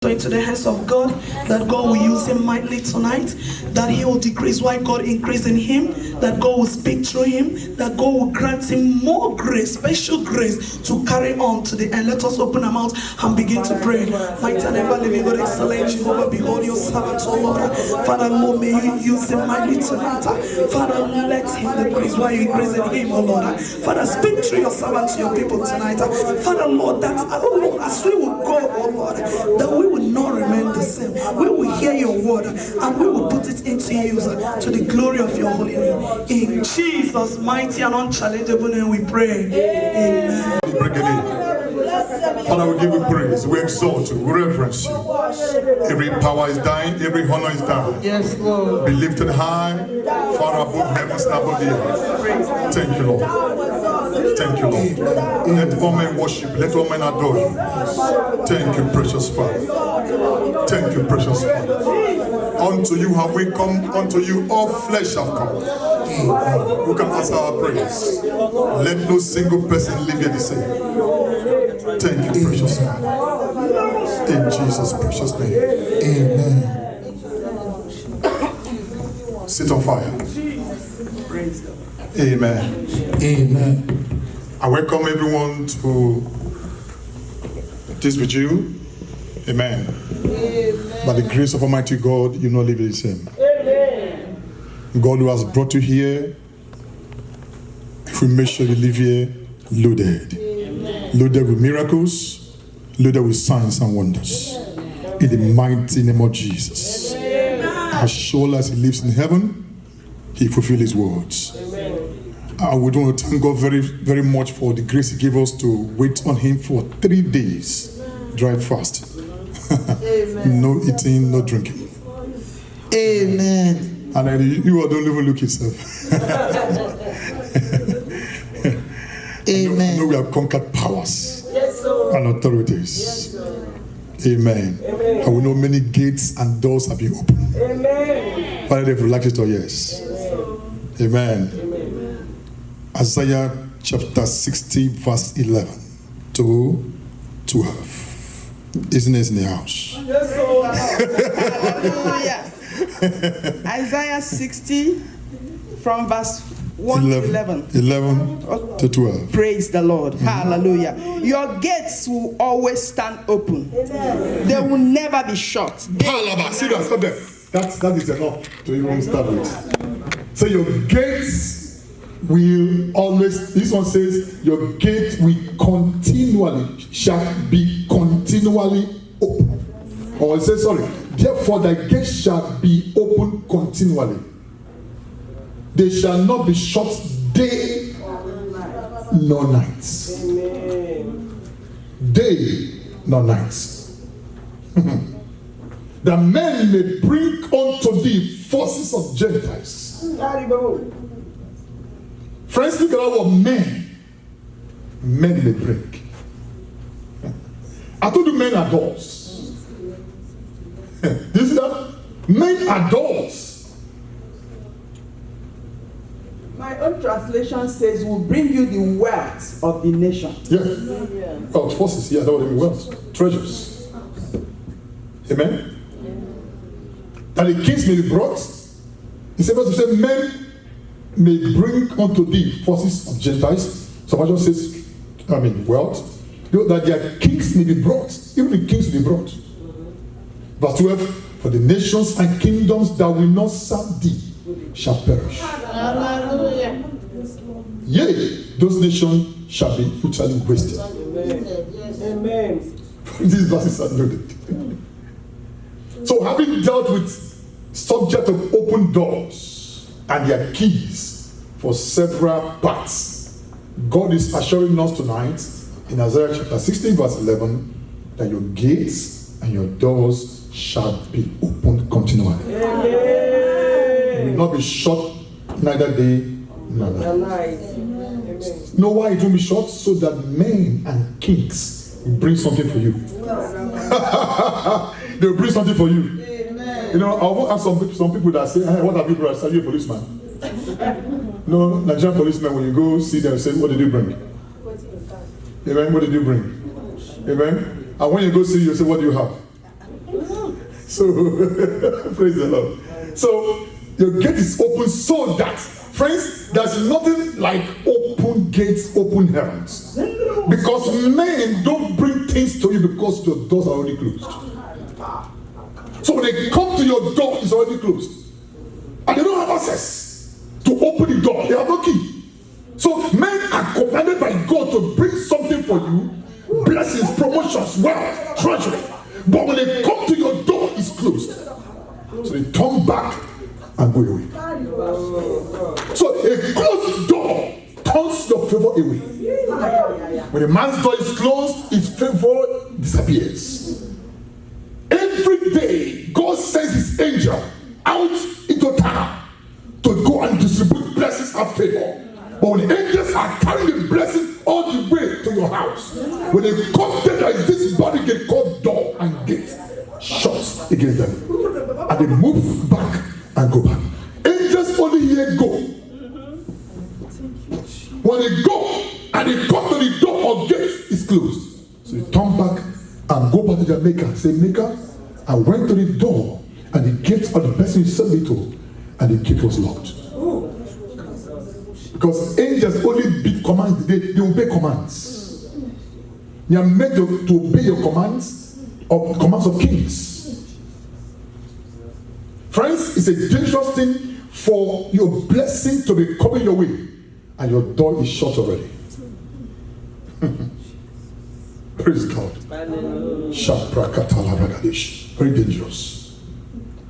into the hands of God, that God will use him mightily tonight, that he will decrease while God increase in him, that God will speak through him, that God will grant him more grace, special grace to carry on to the end. Let us open our mouth and begin to pray. Mighty and ever living God, excellent Jehovah, behold your servant, O Lord. Father, Lord, may you use him mightily tonight. Father, let him decrease while you increase in him, O Lord. Father, speak through your servant to your people tonight. Father, Lord, that, oh Lord, as we will go, oh Lord, that we will not remain the same. We will hear your word and we will put it into use to the glory of your holy name. In Jesus' mighty and unchallengeable name we pray. Amen. Father, we give you praise, we exalt you, we reverence you. Every power is dying, every honor is dying. Yes, Lord. Be lifted high, far above heavens and above the earth. Thank you, Lord. Thank you, Lord. Let all men worship, let all men adore you. Thank you, precious Father. Thank you, precious Father. Unto you have we come, unto you all flesh have come. Who can answer our prayers? Let no single person live here the same. Thank you, precious Father. In Jesus' precious name. Amen. Sit on fire. Amen. Amen. I welcome everyone to this with you. Amen. Amen. By the grace of Almighty God, you not live the same. Amen. God who has brought you here, if we make sure you live here loaded. Amen. Loaded with miracles, loaded with signs and wonders. Amen. In the mighty name of Jesus. Amen. As sure as he lives in heaven, he fulfills his words. Amen. I would want to thank God very, very much for the grace he gave us to wait on him for 3 days. Dry fast. No eating, no drinking. Amen. And then you don't even look yourself. Amen. I know we have conquered powers and authorities. Amen. Amen. And we know many gates and doors have been opened. Amen. Whether they've relaxed it or yes. Amen. Amen. Isaiah chapter 60 verse 11 to 12. Isn't it in the house? Yes, hallelujah. Isaiah 60 from verse 1 to 11. 11 to 12. Praise the Lord. Hallelujah. Your gates will always stand open. They will never be shut. See that? Stop there. That is enough to even start with. So your gates will always, this one says, your gate will shall be continually open. Or it says, sorry, therefore thy gate shall be open continually. They shall not be shut day nor night. Day nor night. That men may bring unto thee forces of Gentiles. Friends, look at our men. Men may bring. I told you men are doors. Do you see that? Men are doors. My own translation says, will bring you the wealth of the nation. Yeah. Wealth, forces, yeah, that would be wealth. Treasures. Amen. That the kings may be brought. He said, to say, men may bring unto thee forces of Gentiles. So version says, wealth. That their kings may be brought. Even the kings will be brought. Verse 12, for the nations and kingdoms that will not serve thee shall perish. Hallelujah. Yea, those nations shall be utterly wasted. Amen. These verses are loaded. So having dealt with subject of open doors and their keys for several parts, God is assuring us tonight in Isaiah chapter 16 verse 11 that your gates and your doors shall be opened continually. It will not be shut neither day nor night. Know why it will be shut? So that men and kings will bring something for you. They will bring something for you. You know, I often ask some people that say, hey, what have you brought? Are you a policeman? No, Nigerian policemen, when you go see them, say, what did you bring? Amen. What did you bring? Amen. And when you go see, you say, what do you have? So, praise the Lord. So, your gate is open so that, friends, there's nothing like open gates, open heavens. Because men don't bring things to you because your doors are already closed. So when they come to your door, it's already closed. And they don't have access to open the door. They have no key. So men are commanded by God to bring something for you, blessings, promotions, wealth, treasury. But when they come to your door, it's closed. So they turn back and go away. So a closed door turns your favor away. When a man's door is closed, his favor disappears. Every day, God sends his angel out into town to go and distribute blessings and favor. But when the angels are carrying the blessing all the way to your house, when they come there is this body gate called door and gate shut against them. And they move back and go back. Angels only here go. When they go and they come to the door or gate is closed. So they turn back and go back to their maker. Say, Maker, I went to the door and the gate of the person you sent me to, and the gate was locked. Because angels only beat commands, they obey commands. They are meant to obey your commands or commands of kings. Friends, it's a dangerous thing for your blessing to be coming your way and your door is shut already. Praise God. Very dangerous.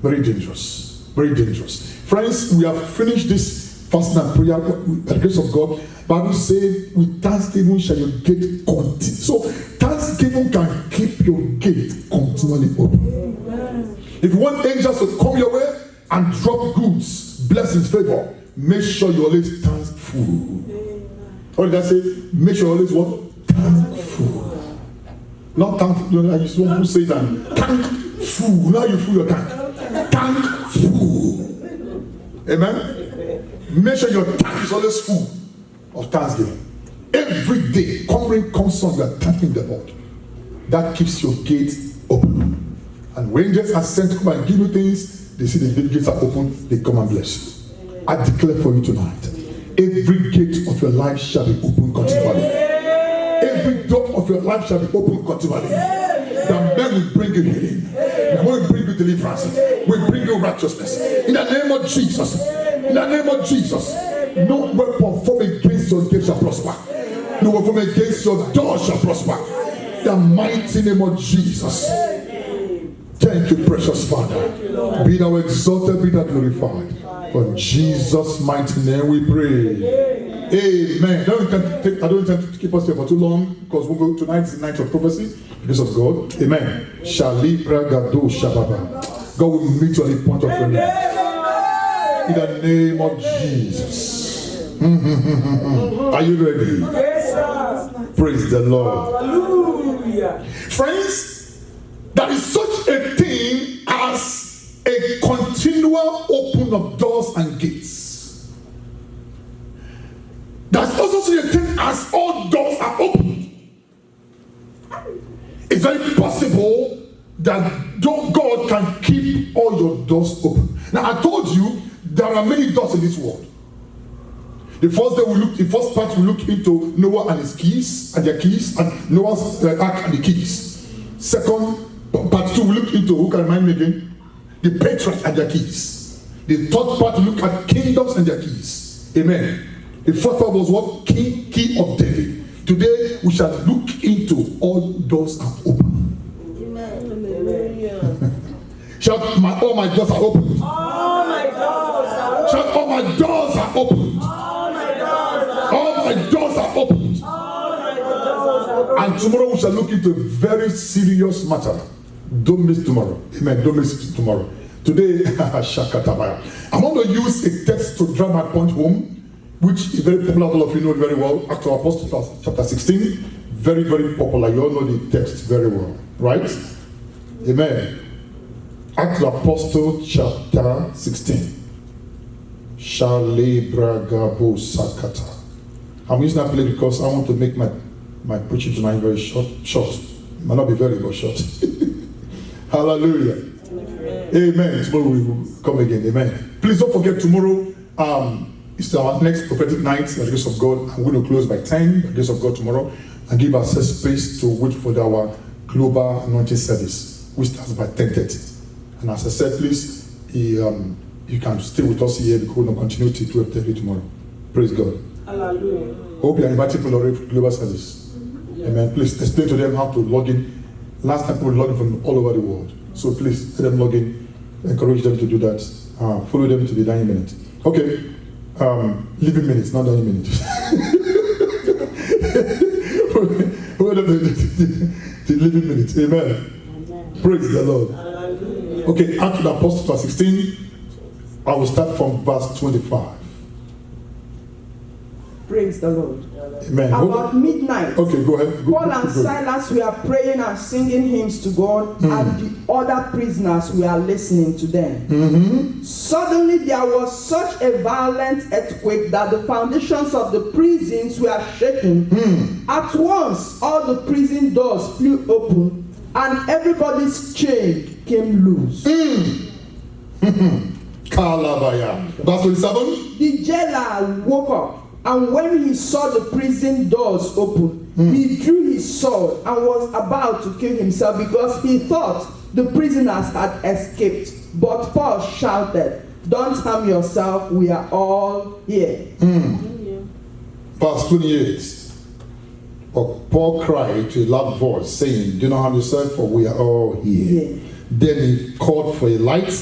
Very dangerous. Very dangerous. Friends, we have finished this fasting and prayer by the grace of God. Bible says, with thanksgiving shall your gate continue. So thanksgiving can keep your gate continually open. If you want angels to come your way and drop goods, blessings, favor, make sure you always thankful. What did I say? Make sure you always what? Thankful. Not thankful. You know, I used to say that. Thankful. Now you fill your tank. Thankful. Amen. Make sure your tank is always full of thanksgiving. Every day, comes on, you are thanking the Lord. That keeps your gate open. And when angels are sent to come and give you things, they see the gates are open, they come and bless you. I declare for you tonight, every gate of your life shall be open continually. Every door of your life shall be open continually. The men will bring you healing. The will bring you deliverance. Will bring you righteousness. In the name of Jesus. In the name of Jesus. No weapon formed against your gate shall prosper. No weapon formed against your door shall prosper. In the mighty name of Jesus. Thank you, precious Father. Be thou exalted, be thou glorified. For in Jesus' mighty name we pray. Amen. I don't intend to keep us here for too long because tonight is the night of prophecy. Because of God. Amen. Shalibra Gado Shababa. God will meet you at the point of your need. In the name of Jesus. Are you ready? Praise the Lord. Hallelujah. Friends, there is such a thing as a continual open of doors and gates. There's also such a thing as all doors are open. It's very possible that God can keep all your doors open. Now, I told you there are many doors in this world. The first part we look into Noah and his keys and their keys, and Noah's ark and the keys. Second, part 2 we look into, who can remind me again? The patriarchs and their keys. The third part we look at kingdoms and their keys. Amen. The fourth part was what? Key of David. Today we shall look into all doors are open. Amen. Shout, all my doors are open. All my doors are open. Shout, all my doors are open. All my doors are all my doors are open. All my doors are open. And tomorrow we shall look into a very serious matter. Don't miss tomorrow. Amen. Don't miss tomorrow. Today, I'm going to use a text to drive my point home, which is very popular. All of you know it very well. Acts of Apostles, chapter 16. Very, very popular. You all know the text very well. Right? Amen. Acts of Apostles, chapter 16. Sakata. I'm using that play because I want to make my preaching tonight very short. It might not be very, but short. Hallelujah. Amen. Tomorrow we will come again. Amen. Please don't forget tomorrow. It's our next prophetic night by the grace of God. I'm going to close by 10 by the grace of God tomorrow and give ourselves space to wait for our global anointing service, which starts by 10:30. And as I said, please, you can stay with us here because we'll continue till 12:30 tomorrow. Praise God. Hallelujah. Hope you are inviting people already for global service. Amen. Please explain to them how to log in. Last time people logged in from all over the world. So please let them log in. Encourage them to do that. Follow them to the dying minute. Okay. Living minutes, not dying minutes. Follow them to living minutes. Amen. Praise the Lord. Okay, Acts of the Apostles, verse 16. I will start from verse 25. Praise the Lord. Amen. About midnight, Okay, go ahead. Paul and Silas were praying and singing hymns to God, and the other prisoners were listening to them. Suddenly there was such a violent earthquake that the foundations of the prisons were shaken. At once all the prison doors flew open, and everybody's chain came loose. Kalabaya. Verse 27. The jailer woke up, and when he saw the prison doors open, he drew his sword and was about to kill himself because he thought the prisoners had escaped. But Paul shouted, "Don't harm yourself, we are all here." Verse 28. But Paul cried to a loud voice, saying, "Do not harm yourself, for we are all here." Yeah. Then he called for a light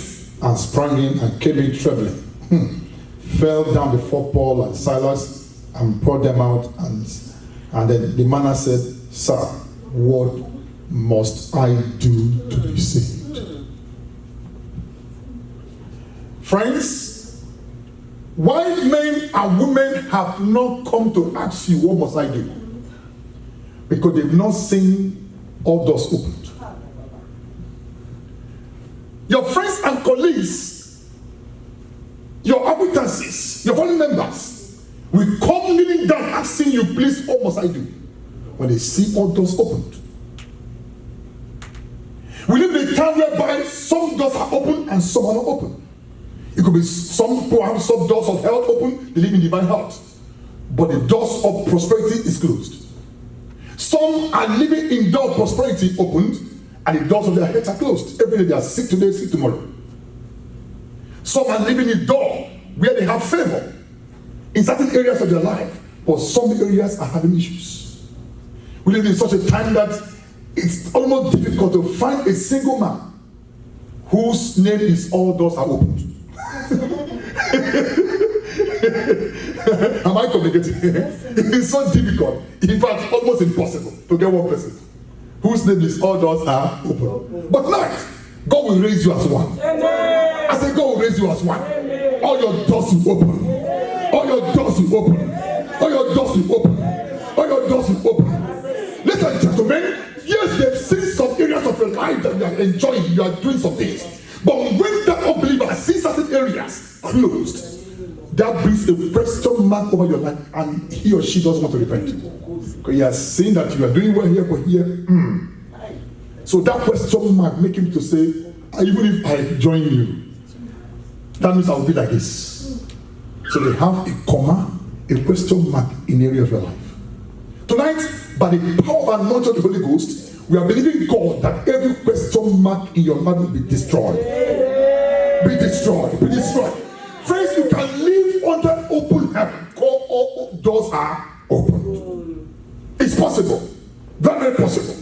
and sprang in and came in trembling. Fell down before Paul and Silas and brought them out. And then the man said, "Sir, what must I do to be saved?" Friends, why men and women have not come to ask you, "What must I do?" Because they've not seen all doors opened. Your friends and colleagues, your acquaintances, your family members will come kneeling down asking you, "Please, what must I do?" When they see all doors opened. We live in a time whereby some doors are open and some are not open. It could be some people have some doors of health open, they live in divine health. But the doors of prosperity is closed. Some are living in door of prosperity opened, and the doors of their heads are closed. Every day they are sick today, sick tomorrow. Some are living in door where they have favor in certain areas of their life, but some areas are having issues. We live in such a time that it's almost difficult to find a single man whose name is "all doors are opened." Am I communicating? It's so difficult, in fact, almost impossible to get one person whose name is "all doors are open." But tonight, God will raise you as one. I say, God will raise you as one. All your doors will open. All your doors will open. All your doors will open. All your doors will open. Ladies and gentlemen, yes, they've seen some areas of your life that you are enjoying, you are doing some things. But when that unbeliever sees certain areas closed, that brings a question mark over your life, and he or she doesn't want to repent. Because he has seen that you are doing well here, but here, So that question mark make him to say, even if I join you, that means I will be like this. So they have a comma, a question mark in the area of your life. Tonight, by the power of anointing of the Holy Ghost, we are believing God that every question mark in your life will be destroyed. Be destroyed. Be destroyed. Friends, you can live under open heaven. All doors are open. It's possible. Very, very possible.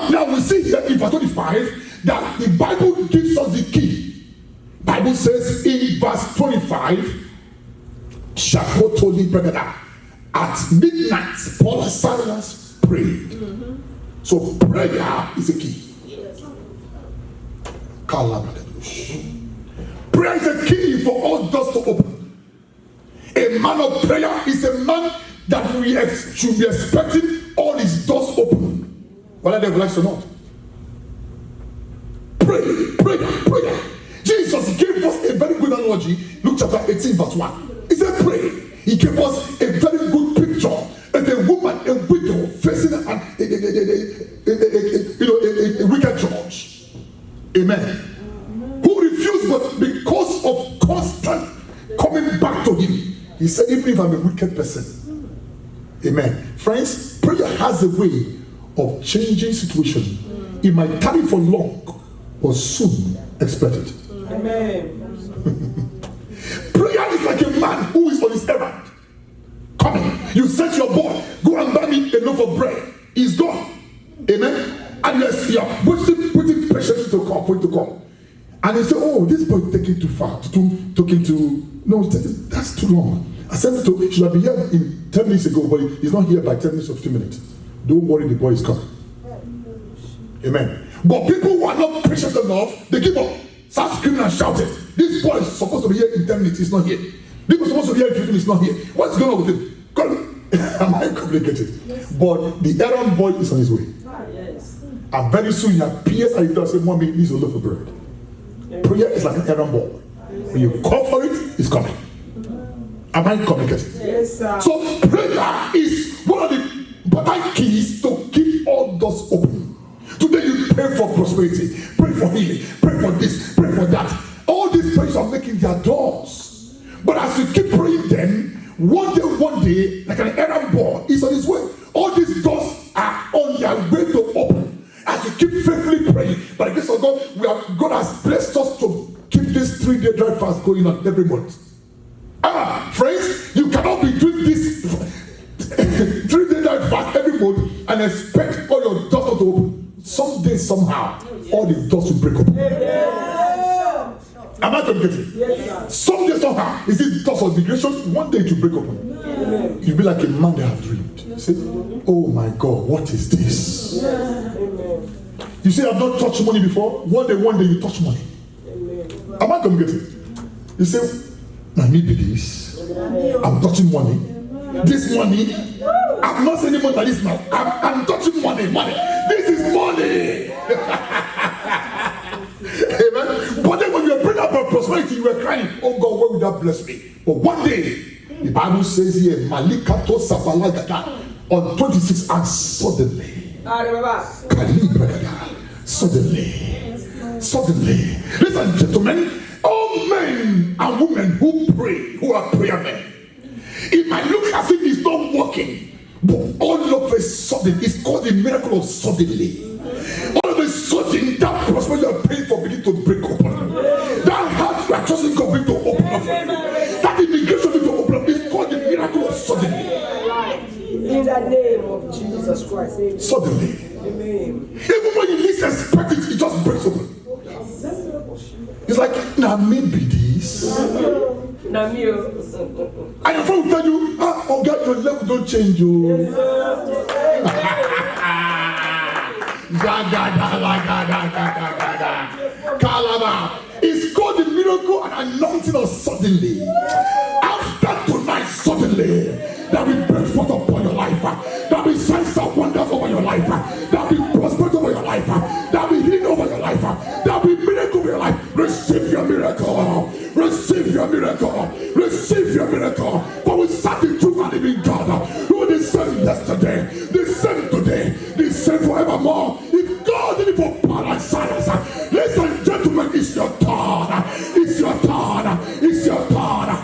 Now we see here in verse 25 that the Bible gives us the key. Bible says in verse 25, at midnight, Paul and Silas prayed. So prayer is a key. Prayer is a key for all doors to open. A man of prayer is a man that we should be expecting all his doors open, whether they like or not. Pray. Jesus gave us a very good analogy. Luke chapter 18 verse 1. He said pray. He gave us a very good picture of a woman, a widow, facing a Amen. Who refused, but because of constant coming back to him, he said, even if I'm a wicked person. Amen. Friends, prayer has a way of changing situation. It might tarry for long, but soon expected. Amen. Prayer is like a man who is on his errand. Coming. You sent your boy, go and buy me a loaf of bread. He's gone. Amen. And you are putting pressure to come, for it to come. And he said, oh, this boy is taking too far. No, that's too long. I sent him to, should have been here in 10 minutes ago, but he's not here by 10 minutes or 15 minutes. Don't worry, the boy is coming. Amen. But people who are not patient enough, they give up. Start screaming and shouting. This boy is supposed to be here in 10 minutes, he's not here. This was supposed to be here in 15 minutes, he's not here. What's going on with him? Am I complicated? Yes. But the errand boy is on his way. Yes. And very soon he appears and he does say, Mommy needs a loaf of bread. Yes. Prayer is like an errand boy. When you call for it, it's coming. Am I communicating? Yes, sir. So prayer is one of the important keys to keep all doors open. Today you pray for prosperity, pray for healing, pray for this, pray for that. All these prayers are making their doors. But as you keep praying them, one day, like an errand boy is on his way. All these doors are on their way to open. As you keep faithfully praying, by the grace of God, God has blessed us to keep this 3-day drive fast going on every month. Friends, you cannot be doing this 3-day drive fast every month and expect all your doors to open. Someday, somehow, all the doors will break open. Am I communicating? Yes, someday, somehow, is it doors of migration? One day it will break open. You'll be like a man that have dreamed. You say, oh my God, what is this? You say, I've not touched money before. One day you touch money. Am I communicating? You say, now maybe this. I'm touching money. This money, I'm not saying money like this now. I'm touching money. This is money. Amen. But then when you bring up a prosperity, you were crying, oh God, where would that bless me? But one day, the Bible says here, Malikato Sabalagada, on 26, and suddenly, ladies and gentlemen, all men and women who pray, who are prayer men, it might look as if it's not working, but all of a sudden, it's called the miracle of suddenly. All of a sudden, that prosperity you are praying for begin to break open. That heart you are trusting God begin to open up for you. That immigration begin to open up. It's called the miracle of suddenly. In the name of Jesus Christ. Amen. Suddenly. Amen. Even when you least expect it, it just breaks open. It's like, now maybe this. And your friend will tell you, oh God, your level don't change. It's called the miracle and anointing of suddenly. After tonight, suddenly, there will be forth upon your life. There will be signs and wonders over your life. There will be prosperity over your life. There will be healing over your life. There will be miracle over your life. Receive your miracle. Receive your miracle. Receive your miracle. For we serve the true and living God, who is the same yesterday, the same today, the same forevermore. If God did it for Paul and Silas, ladies and gentlemen, it's your turn. It's your turn. It's your turn.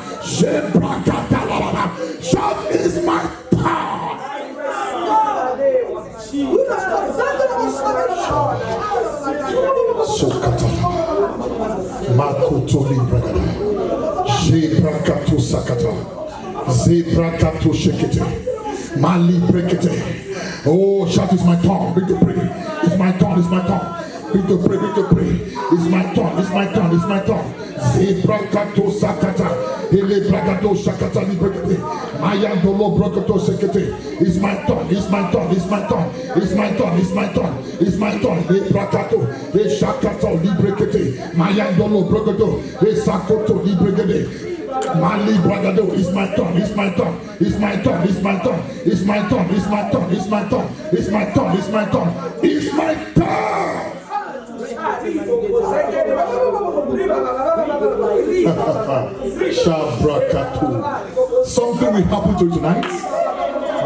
Shout is my turn. Makotoli bragada, Jebrakato sakata, Zebrakato shekete, Mali brekete. Oh, shout is my turn. Begin to pray. It's my turn. It's my turn. Begin to pray. Begin to pray. It's my turn. It's my turn. It's my turn. Zebrakato sakata, Ele bragado sakata li brekete, Mayandolo brakato sekete. It's my turn. It's my turn. It's my turn. It's my turn. It's my turn. It's my turn. Le brakato, le shakato li brekete, Mayandolo brakato, le sakoto li brekete. Mali bragado, it's my turn, it's my turn, it's my turn, it's my turn, it's my turn, it's my turn, it's my turn, it's my turn, it's my turn, it's my turn. Something will happen to you tonight.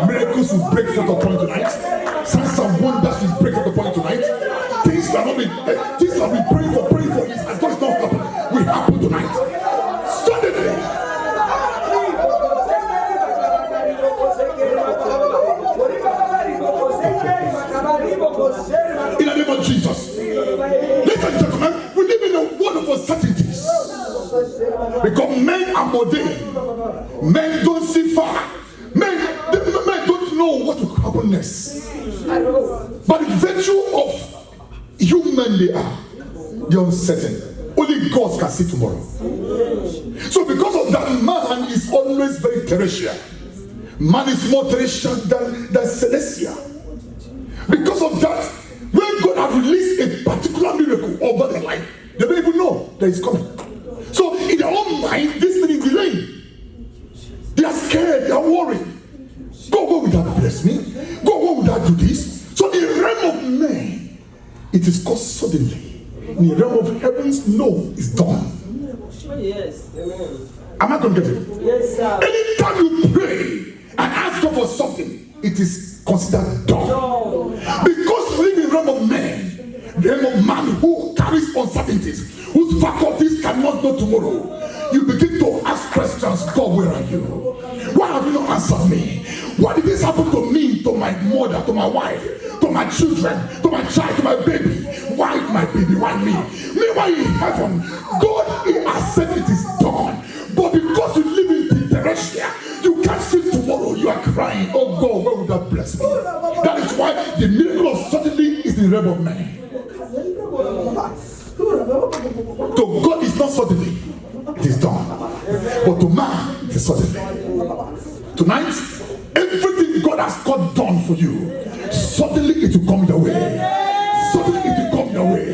Miracles will break forth upon you tonight. Signs and wonders will break forth upon you tonight. Things that have been praying for Amode. Men don't see far. Men don't know what will happen next. But the virtue of human they are, they are uncertain. Only God can see tomorrow. So because of that, man is always very terrestrial. Man is more terrestrial than celestial. Because of that, when God has released a particular miracle over their life, they don't even know that it's coming. So in their own mind, this thing is delaying. They are scared, they are worried. God, why would that bless me? God, why would that do this? So in the realm of men, it is called suddenly. In the realm of heavens, no, it's done. Yes. Am I going to get it? Yes, sir. Anytime you pray and ask God for something, it is considered done. Because we live in the realm of men, the realm of man who carries uncertainties, whose faculties cannot know tomorrow. You begin to ask questions. God, where are you? Why have you not answered me? Why did this happen to me, to my mother, to my wife, to my children, to my child, to my baby? Why my baby? Why me? Meanwhile in heaven, God has said it is done. But because you live in terrestrial, you can't see tomorrow. You are crying, oh God, where would that bless me? That is why the miracle of suddenly is the realm of man. To God is not suddenly, it is done. But to man, it is suddenly. Tonight, everything God has got done for you, suddenly it will come your way. Suddenly it will come your way.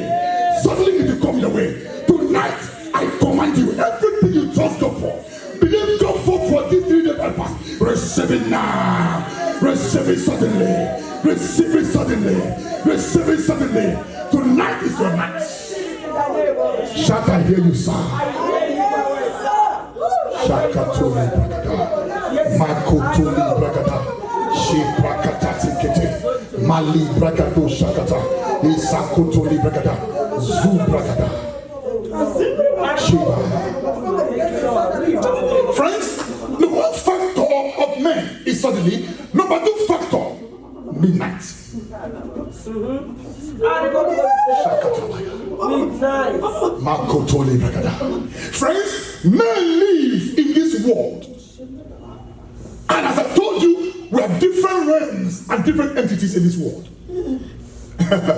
Suddenly it will come your way. Tonight, I command you, everything you trust God for, believe God for this 3 days and fast. Receive it now. Receive it suddenly. Receive it suddenly. Receive it suddenly. Tonight is your night. Shall I hear you, sir? Shakatuli Brakata. Makotuli Brakata. She Brakata Tikete. Mali Brakato Shakata. Isakotuli Brakata. Zu Brakata. Friends, the one factor of men is suddenly. Number 2 factor, midnight. Friends, men live in this world. And as I told you, we have different realms and different entities in this world.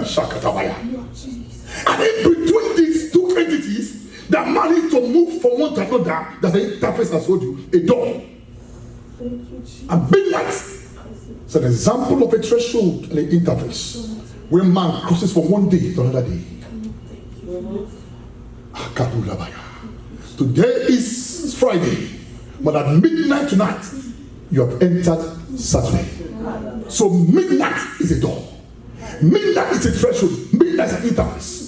Shakatabaya. And in between these 2 entities, that man needs to move from one to another. That's the interface I told you, a door. And midnight is an example of a threshold and an interface where man crosses from one day to another day. Today is Friday, but at midnight tonight, you have entered Saturday. So midnight is a door. Midnight is a threshold. Midnight is an interface.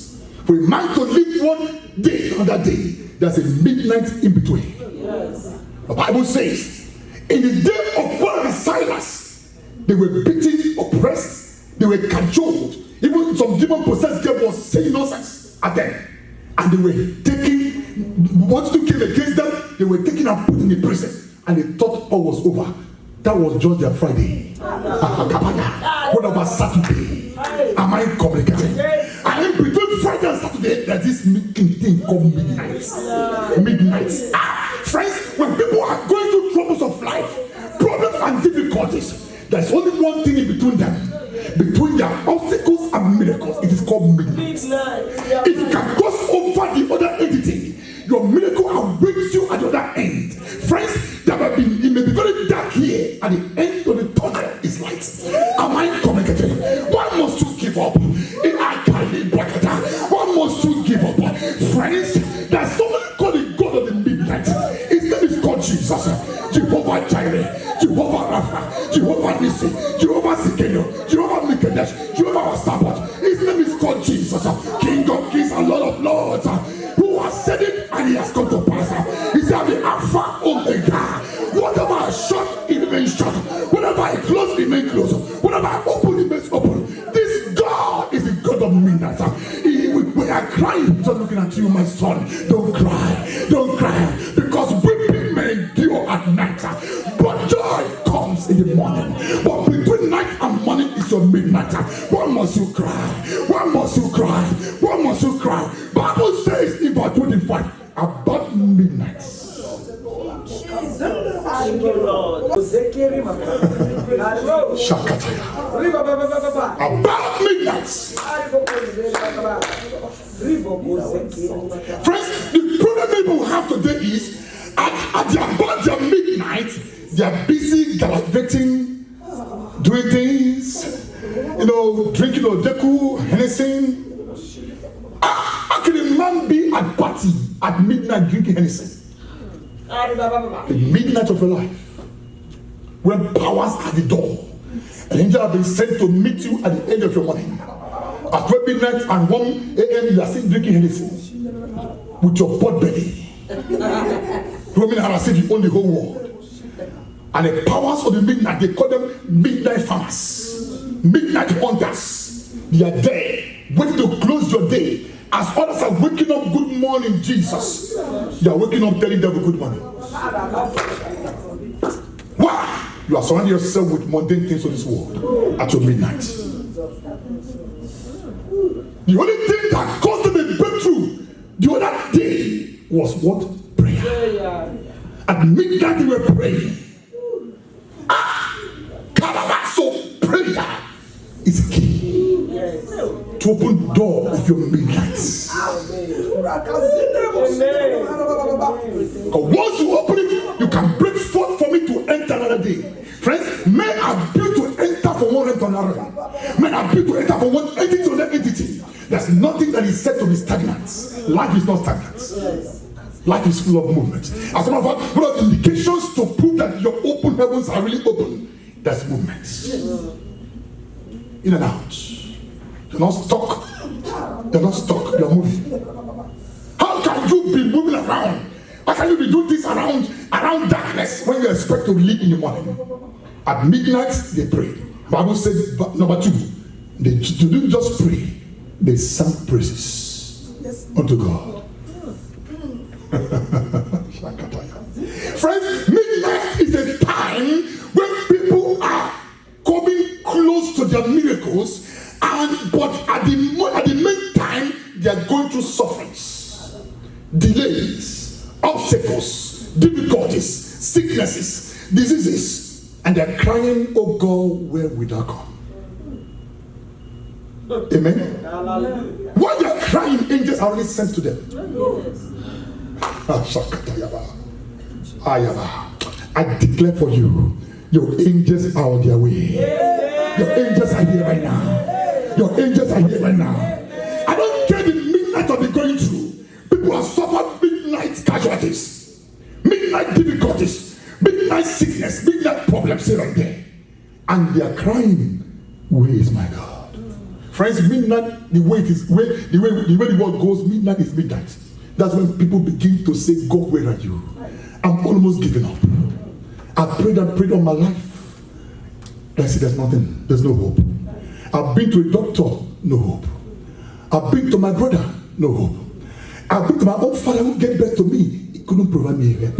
For a man to live one day to another day, there's a midnight in between. Yes. The Bible says, in the day of Paul and Silas, they were beaten, oppressed, they were cajoled. Even some demon-possessed girl was saying nonsense at them. And they were taken, once they came against them, they were taken and put in the prison. And they thought all was over. That was just their Friday. What about Saturday? Am I communicating? And in between Friday and Saturday, there's this thing called midnight. Midnight. Friends, when people are going through troubles of life, problems and difficulties, there's only one thing in between them. Between their obstacles and miracles, it is called midnight. If you can cross over the other entity, your miracle awaits you at the other end. Friends, it may be very dark here. At the end of the tunnel is light. Am I communicating? Why must you give up? Why must you give up? Friends, there's somebody called the God of the midnight. His name is called Jesus. Jehovah Jireh, Jehovah Rapha, Jehovah Nissi, Jehovah Sikeno, Jehovah Mikadesh, Jehovah Sabbath. His name is called Jesus, King of Kings and Lord of Lords, who has said it and he has come to pass. He said, the Alpha Omega. Whatever I shut, it remains shut. Whatever I close, it remains closed. Whatever I open, it remains open. This God is the God of midnight. When I cry, just looking at you, my son, don't cry. Don't cry. Because weeping may endure at night, but joy comes in the morning. But between night and morning is your midnight. Why must you cry? Why must you cry? Why must you cry? Bible says in verse 25 about midnight. Shakataya. About midnight. Friends, the problem people have today is at about their midnight, they are busy gallivanting, doing things, drinking Odeku, Hennessy. How can a man be at party at midnight drinking Hennessy? The midnight of your life, when powers at the door, an angel has been sent to meet you at the end of your morning. At 12 midnight and 1 a.m. you are still drinking Hennessy with your butt belly, roaming around as if you own the whole world. And the powers of the midnight, they call them midnight farmers, midnight hunters. They are there, waiting to close your day. As others are waking up, good morning, Jesus. They are waking up telling them good morning. Why? You are surrounding yourself with mundane things of this world at your midnight. The only thing that caused them a breakthrough the other day was what? Prayer. At midnight they were praying. So prayer is key to open the door of your midnights. Once you open it, you can break forth for me to enter another day. Friends, men are built to enter from one end to another. Men are built to enter from one entity to another entity. There's nothing that is said to be stagnant. Life is not stagnant. Life is full of movement. As a matter of fact, one of the indications to prove that your open heavens are really open, there's movement. In and out. You're not stuck. You're not stuck. You're moving. How can you be moving around? How can you be doing this around darkness when you expect to leave in the morning? At midnight, they pray. The Bible says, number 2, they didn't just pray, they sang praises unto God. Friends, midnight is a time when people are coming close to their miracles, but at the meantime, they are going through sufferings, delays, obstacles, difficulties, sicknesses, diseases, and they are crying, oh God, where will thou come? Amen. While they are crying, angels are already sent to them. I declare for you, your angels are on their way. Your angels are here right now. Your angels are here right now. I don't care the midnight of the going through. People have suffered midnight casualties, midnight difficulties, midnight sickness, midnight problems here and there. And they are crying, where is my God? Friends, midnight, the way the world goes, midnight is midnight. That's when people begin to say, God, where are you? I'm almost giving up. I prayed all my life. I see there's nothing, there's no hope. I've been to a doctor, no hope. I've been to my brother, no hope. I've been to my own father who gave birth to me, he couldn't provide me help.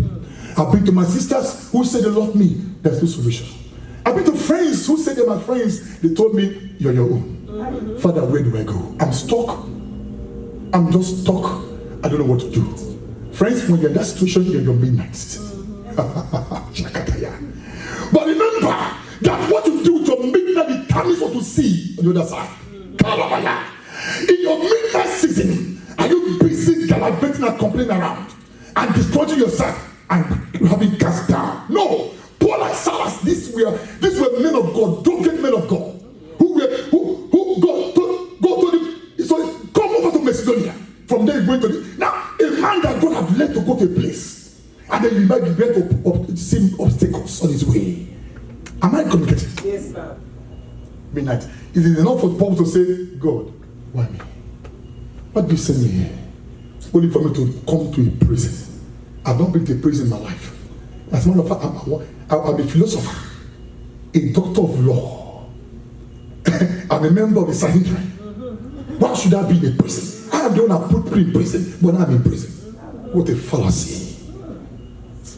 I've been to my sisters who said they love me, there's no solution. I've been to friends who said they're my friends, they told me, you're your own. Father, where do I go? I'm stuck. I'm just stuck. I don't know what to do. Friends, when you're in that situation, you're your midnight. But remember that what you do with your midnight determines what you see on the other side. In your midnight season, are you busy gallivanting and complaining around and destroying yourself and having cast down? No. Paul and Silas, these were men of God, drunken men of God, who go to the, so come over to Macedonia. From there, going to the, now a man that God have led to go to a place, and then you might be able to see obstacles on his way. Am I communicating? Yes, sir. Midnight. Is it enough for Paul to say, God, why me? Why do you send me here? Only for me to come to a prison. I've not been to a prison in my life. As a matter of fact, I'm a philosopher, a doctor of law. I'm a member of the Sanhedrin. Why should I be in a prison? I am the one that put people in prison, but I'm in prison. What a fallacy.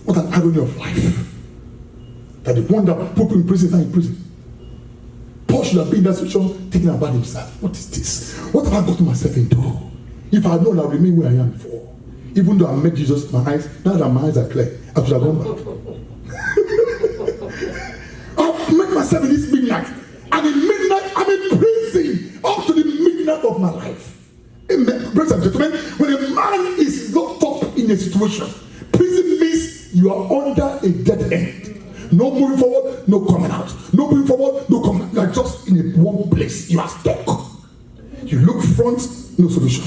What an irony of life. That the one that put people in prison is not in prison. Paul should have been in that situation thinking about himself. What is this? What have I gotten myself into? If I had known, I'll remain where I am before. Even though I met Jesus, now that my eyes are clear, I should have gone back. myself in this midnight. And in midnight, I'm in prison up to the midnight of my life. Amen. Brothers and gentlemen, when a man is locked up in a situation, prison means you are under a dead end. No moving forward, no coming out. No moving forward, no coming out. You are just in one place. You are stuck. You look front, no solution.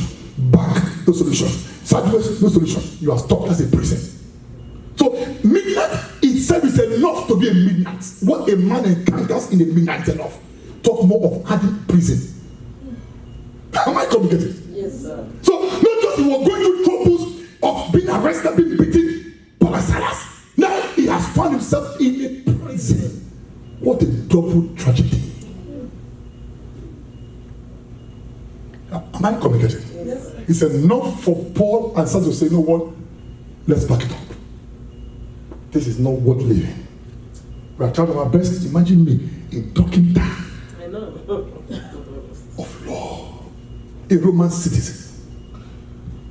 Back, no solution. Sideways, no solution. You are stuck as a prison. So midnight itself is enough to be a midnight. What a man encounters in a midnight is enough. Talk more of adding prison. Am I communicating? Yes, sir. So not just he was going through troubles of being arrested, being beaten, Paul and Silas. Now he has found himself in a prison. What a double tragedy. Am I communicating? Yes. It's enough for Paul and Silas to say, you know what? Let's back it up. This is not worth living. We are trying our best. Imagine me, a doctor I know. of law, a Roman citizen.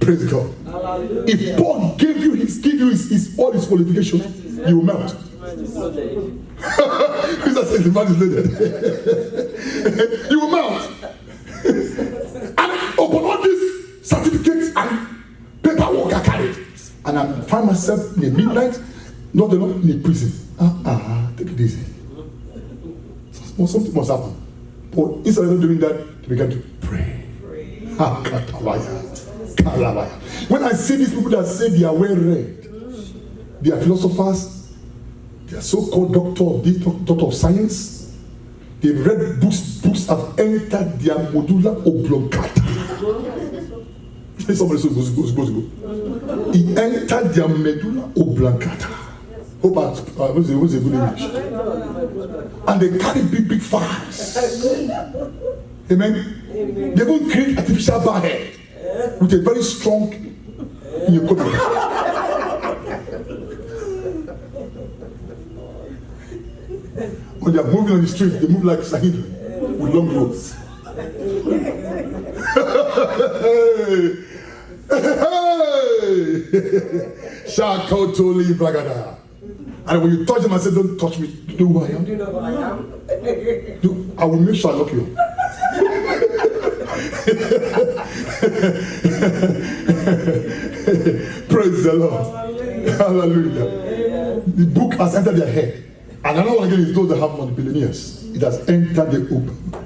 Praise God. Hallelujah. If Paul gave you his all his qualifications, you will melt. Man is so dead. Jesus says the man is loaded. You will melt. And upon all these certificates and paperwork I carried, and I find myself in the midnight, not in a prison. Take it easy. Something must happen. But instead of doing that, they began to pray. When I see these people that say they are well read, they are philosophers, they are so-called doctor of science, they've read books have entered their medulla oblongata. Somebody says go. He entered their medulla oblongata. Hope I was a good English. And they carry big files. Amen. They will create artificial barhead with a very strong economy. When they are moving on the street, they move like Sahid with long ropes. Shakotoli Bragada. And when you touch them, I say, don't touch me. Do you know who I am? Do you know who I am? I will make sure I lock you. Praise the Lord. Hallelujah. The book has entered their head. And another one again is those that have money, billionaires. It has entered the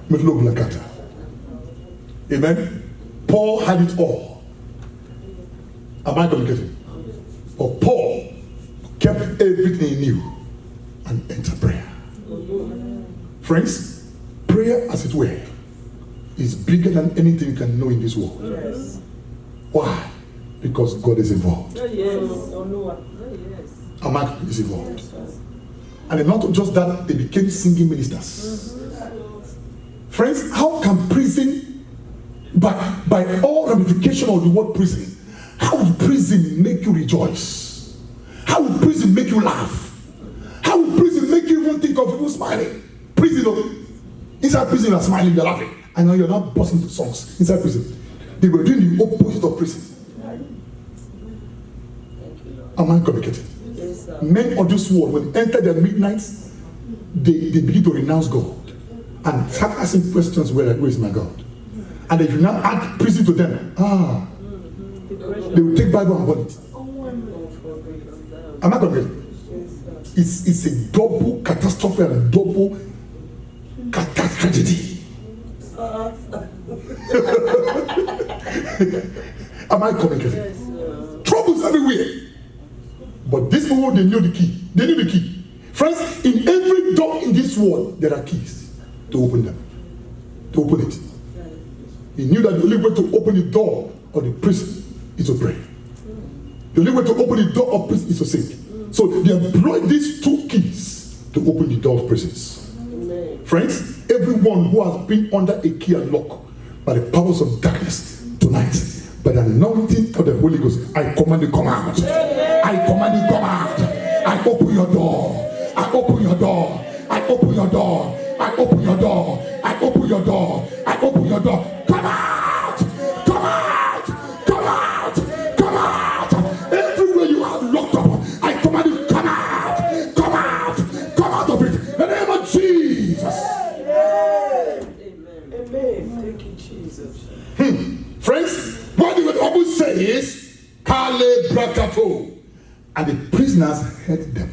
middle of Lakata. Amen. Paul had it all. Am I communicating? But Paul kept everything he knew and entered prayer. Friends, prayer, as it were, is bigger than anything you can know in this world. Yes. Why? Because God is involved. Oh, yes. Oh, no. Oh, yes. Amak is involved. And then not just that, they became singing ministers. Friends, how can prison, by all ramification of the word prison, how would prison make you rejoice? How would prison make you laugh? How would prison make you even think of people smiling? Prison, inside prison you are smiling, you are laughing. And now you're not busting into songs inside prison. They were doing the opposite of prison. Am I communicating? Yes, sir. Men of this world, when they enter their midnights, they begin to renounce God and start asking questions, where is my God? And if you now add prison to them, they will take Bible and burn it. Am I communicating? It's a double catastrophe and a double tragedy. Am I communicating? Yes, Troubles everywhere. But these people, they knew the key. They knew the key. Friends, in every door in this world, there are keys to open them. To open it. He knew that the only way to open the door of the prison is to pray. The only way to open the door of prison is to sing. So they employed these two keys to open the door of prisons. Amen. Friends, everyone who has been under a key and lock by the powers of darkness tonight, by the anointing of the Holy Ghost, I command you come out. I command you come out. I open your door. I open your door. I open your door. I open your door. I open your door. I open your door. Come out! Come out! Come out! Come out! Everywhere you are locked up, I command you come out! Come out! Come out of it! In the name of Jesus! Friends, what the Bible says is, Kale Brakato. And the prisoners heard them.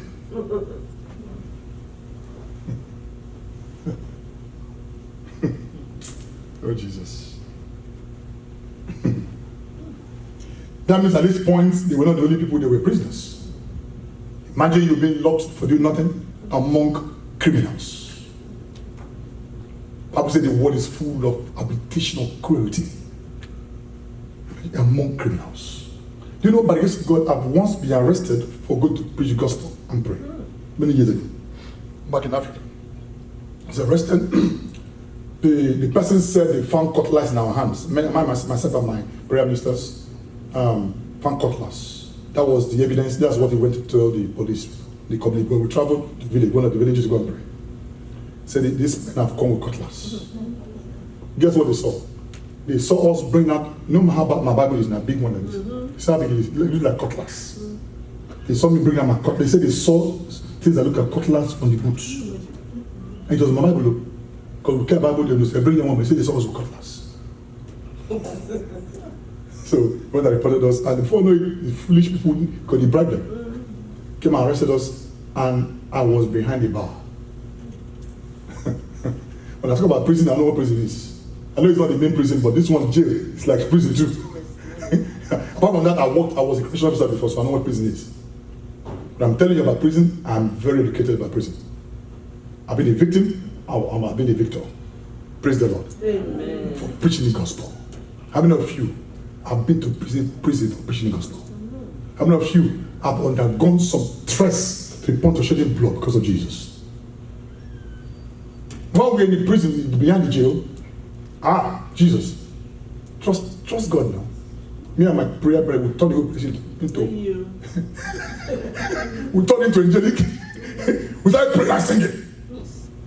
Oh, Jesus. That means at this point, they were not the only people, they were prisoners. Imagine you being locked for doing nothing among criminals. Bible said the world is full of habitational cruelty among criminals. Do you know, by the grace of God, I've once been arrested for going to preach the gospel and pray. Many years ago, back in Africa. I was arrested. The person said they found cutlass in our hands. Myself and my prayer ministers found cutlass. That was the evidence. That's what he went to tell the police, the community. When we traveled to the village, one of the villages to go and pray. Said these men have come with cutlass. Guess what they saw? They saw us bring out, you know how my Bible is now, big one like this. You see how big it is? It looks like cutlass. They saw me bring out my cutlass. They said they saw things that look like cutlass on the boots. And it was my Bible, look. Because we kept Bible, they bring them one, they said they saw us with cutlass. So when they reported us, and before knowing the foolish people, because they bribed them, came and arrested us, and I was behind the bar. When I talk about prison, I know what prison is. I know it's not the main prison, but this one's jail. It's like prison too. Apart from that, I was a correctional officer before, so I know what prison is. But I'm telling you about prison, I'm very educated about prison. I've been a victim, I've been a victor. Praise the Lord. Amen. For preaching the gospel. How many of you have been to prison for preaching the gospel? How many of you have undergone some stress to the point of shedding blood because of Jesus? While we're in the prison, behind the jail, Jesus, trust God now. Me and my prayer brother will turn the whole prison into we turn into angelic. We started praying and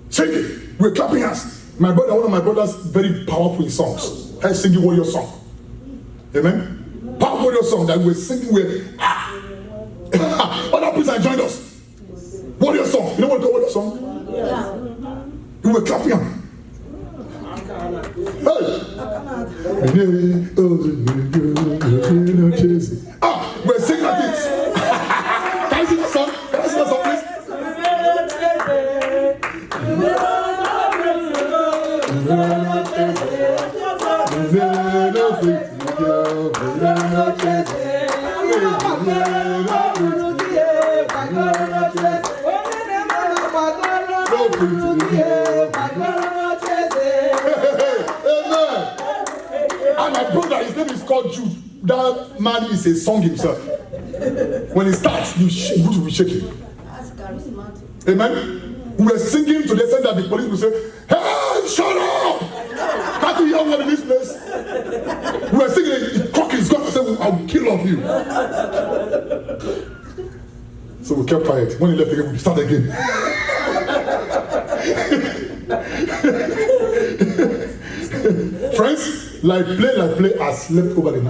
singing. We're clapping hands. My brother, one of my brothers, very powerful in songs. I singing warrior song. Amen. Powerful warrior song that we're singing with. Other prisoners joined us. Warrior song. You know what the warrior song? Yeah. We were clapping hands. We're singing like this. Can I sing the song? Can I sing the song, please? And my brother, his name is called Jude. That man is a song himself. When he starts, you will be shaking. That's charismatic. Amen. We were singing to the extent that the police would say, "Hey, shut up! Can't you hear what in this place?" We were singing, the cock is gone. I said, "I will kill all of you." So we kept quiet. When he left again, we started again. Friends, like play has left over the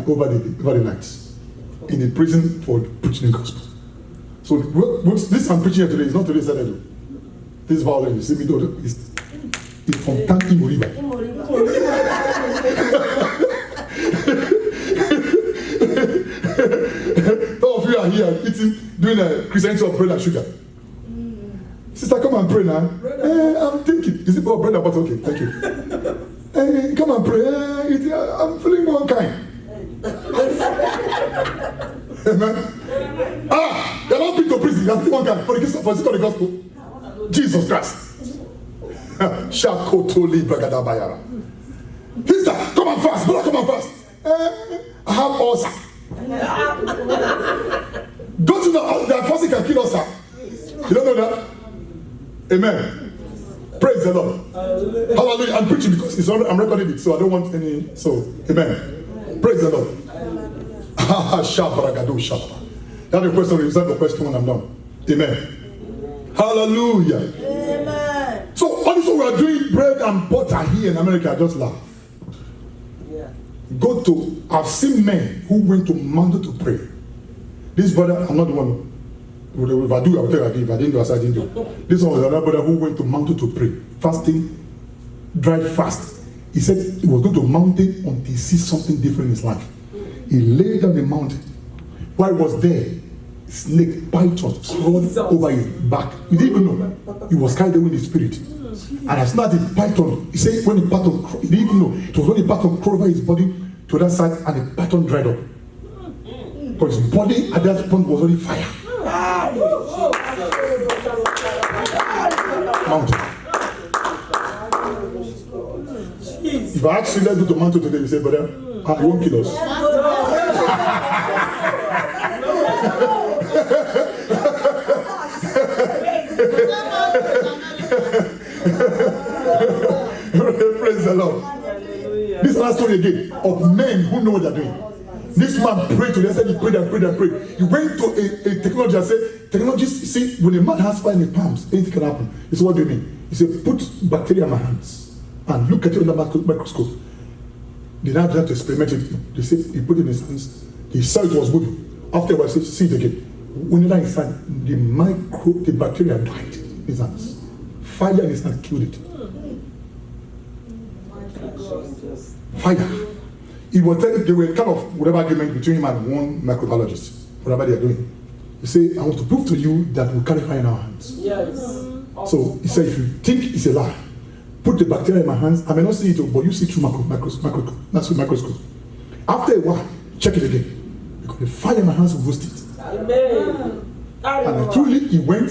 night in the prison for preaching the gospel. So this I'm preaching here today is not today's Saturday. This violence, you see me is from Tanti Moriba. Some of you are here doing a Christianity of bread and sugar. Sister, come and pray now. I'm thinking, is it about bread and butter? Okay, thank you. Come and pray. I'm feeling one kind. Amen. You're not been to prison. You're feeling one kind for the sake of the gospel. Jesus Christ. Shakotoli Bragadabayara. Sister, come and fast. Brother, come and fast. I have ulcer. Don't you know that fasting can kill ulcer? You don't know that? Amen. Praise the Lord. Hallelujah. I'm preaching because I'm recording it, so I don't want any. So, amen. Praise the Lord. That's the question. Reserve the question when I'm done. Amen. Hallelujah. Amen. So, also we are doing bread and butter here in America. I just laugh. Yeah. I've seen men who went to mountain to pray. This brother, I'm not the one. If I do, I will tell you. If I didn't do, I said I didn't do. This one was another brother who went to mountain to pray. Fasting, dry fast. He said he was going to mountain until he sees something different in his life. He lay down the mountain. While he was there, snake, python, crawled over his back. He didn't even know. He was carried away in the spirit. And as soon as the python, he said when the python, he didn't even know. It was when the python crawled over his body to that side and the python dried up. Because his body at that point was already fire. Mountain. If I ask you, let's go to mountain today, you say, brother, you won't kill us. Praise the Lord. This is another story again of men who know what they're doing. This man prayed to them, said he prayed and prayed and prayed. He went to a technologist and said, technologists, you see, when a man has fire in his palms, anything can happen. He said, what do you mean? He said, put bacteria in my hands and look at it under microscope. They now tried to experiment it. They said he put it in his hands. He saw it was moving. After a while, he said, see it again. When he his hand, the bacteria died in his hands. Fire in his hand killed it. Fire. He was telling, they were kind of whatever argument between him and one microbiologist, whatever they are doing. He said, I want to prove to you that we carry fire in our hands. Yes. So he said, if you think it's a lie, put the bacteria in my hands. I may not see it, but you see through microscope. That's with microscope. After a while, check it again. Because the fire in my hands will roast it. Amen. And truly, he went,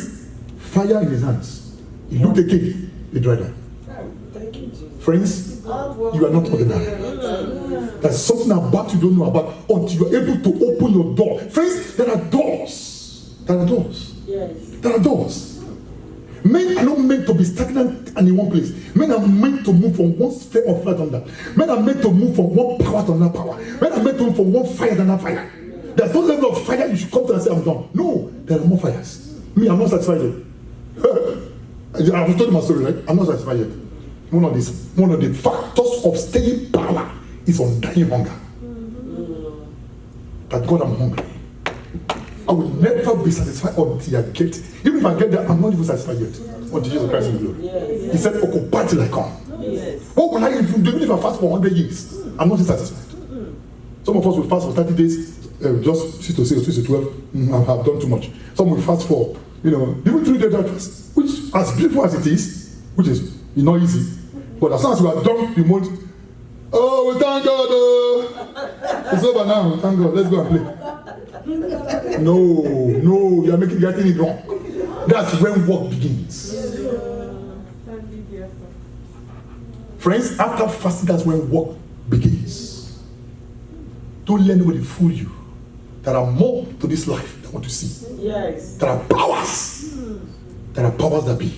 fire in his hands. He looked again, he dried up. Thank you, Jesus. Friends, you are not ordinary. There's something about you don't know about until you're able to open your door. Friends, there are doors. There are doors. Yes. There are doors. Men are not meant to be stagnant and in one place. Men are meant to move from one sphere of light to another. Men are meant to move from one power to another power. Men are meant to move from one fire to another fire. There's no level of fire you should come to and say, I'm done. No, there are more fires. Me, I'm not satisfied yet. I've told you my story, right? I'm not satisfied yet. One of the factors of staying power is undying hunger. That God, I'm hungry. I will never be satisfied until I get. Even if I get there, I'm not even satisfied yet. Until Jesus Christ in glory. Yes. He said, occupy till I come. Yes. What will I even do if I fast for 100 years? I'm not satisfied. Some of us will fast for 30 days, just 6 to 6 or 6 to 12. I have done too much. Some will fast for, even 3 days fast, which, as beautiful as it is, which is not easy, but as soon as we are done, we won't. Oh, we thank God. It's over now. Thank God. Let's go and play. No, you are getting it wrong. That's when work begins. Friends, after fasting, that's when work begins. Don't let anybody fool you. There are more to this life than what you see. Yes. There are powers. There are powers that be.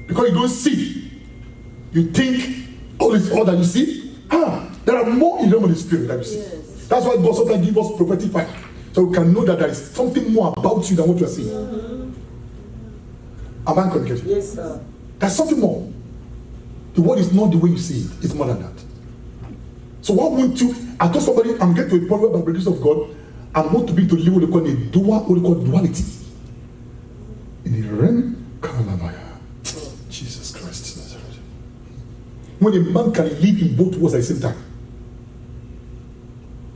Because you don't see, you think all that you see. There are more in the realm of the spirit that you see. Yes. That's why God sometimes gives us prophetic fire, so we can know that there is something more about you than what you are seeing. Am I communicating? Yes, sir. There's something more. The world is not the way you see it, it's more than that. So why won't you? I told somebody, I'm getting to a point where by the grace of God, I'm going to be to live what they call duality. In the realm, Jesus Christ. When a man can live in both worlds at the same time,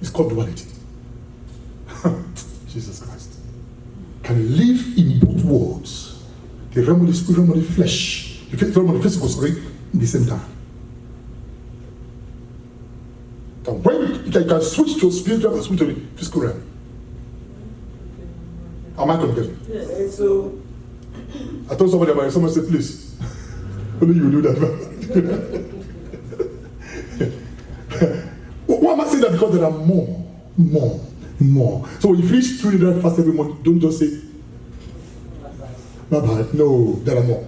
it's called duality. Jesus Christ. Can live in both worlds, the realm of the spirit, realm of the flesh, the realm of the physical, in the same time. Then when you can switch to spiritual and switch to the physical realm. Am I communicating? Yes. So, I told somebody about it. Someone said, please, only you do that. Why am I saying that? Because there are more. So when you finish 3 days fast every month, don't just say, bye-bye. No, there are more.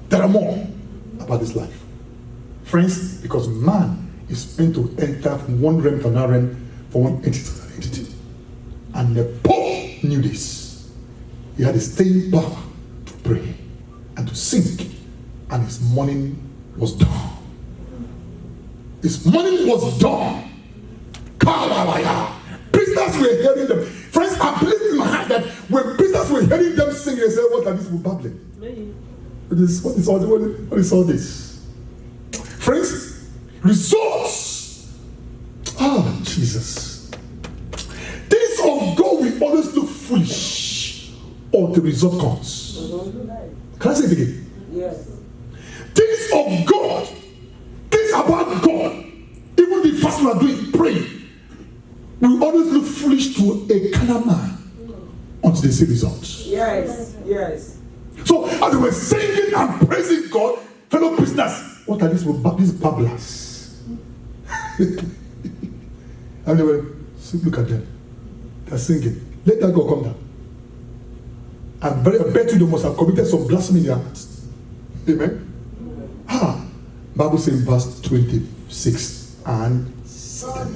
There are more about this life. Friends, because man is meant to enter from one realm to another realm, from one entity to another entity. And the Paul knew this. He had a staying power to pray and to sing, and his morning was done. His morning was done. Prisoners were hearing them. Friends, I believe in my heart that when prisoners were hearing them sing, they said, what are these people babbling? What is all this? Friends, results. Ah, Jesus. Things of God will always look foolish or the result comes. Can I say it again? Yes. Things of God, things about God, even the fast we are doing, praying, will always look foolish to a carnal man until they see results. Yes. Yes. So as we were singing and praising God, fellow prisoners, what are these babblers? And they were, look at them. They're singing. Let that God come down. I bet you they must have committed some blasphemy in their hearts. Amen. Bible says in verse 26 and 7.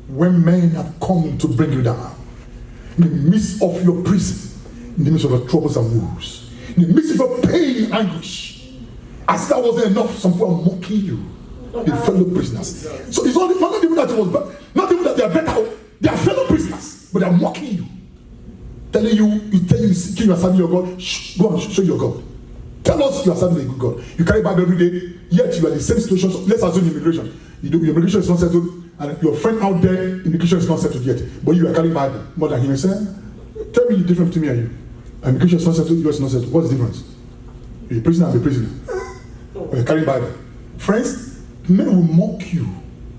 When men have come to bring you down, in the midst of your prison, in the midst of your troubles and woes, in the midst of your pain and anguish, as that wasn't enough, some people are mocking you, the fellow prisoners. So it's not even that it was bad, not even that they are better, they are fellow prisoners, but they are mocking you, telling you you are serving your God. Shh, go and show your God. Tell us you are serving a good God. You carry Bible every day, yet you are in the same situation. So let's assume immigration. Your immigration is not settled, and your friend out there, immigration is not settled yet, but you are carrying Bible more than him. You say, tell me the difference between me and you. Immigration is not settled, yours is not settled. What's the difference? You're a prisoner, I'm a prisoner. Or you're carrying Bible. Friends, men will mock you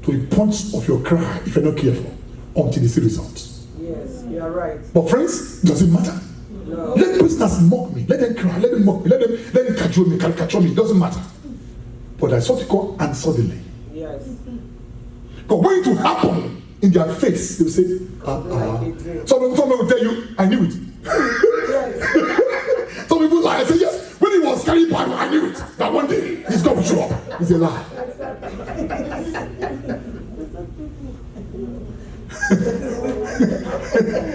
to the point of your cry if you're not careful until they see results. Yes, you are right. But friends, does it matter? No. Let prisoners mock me, let them cry, let them mock me, let them cajole me, caricature me, it doesn't matter. But that's what you call and suddenly. Yes. Because when it will happen in their face, they will say, Some people will tell you, I knew it. Some people lie and say, yes, when he was carrying Bible, I knew it. That one day he's going to show up. It's a lie.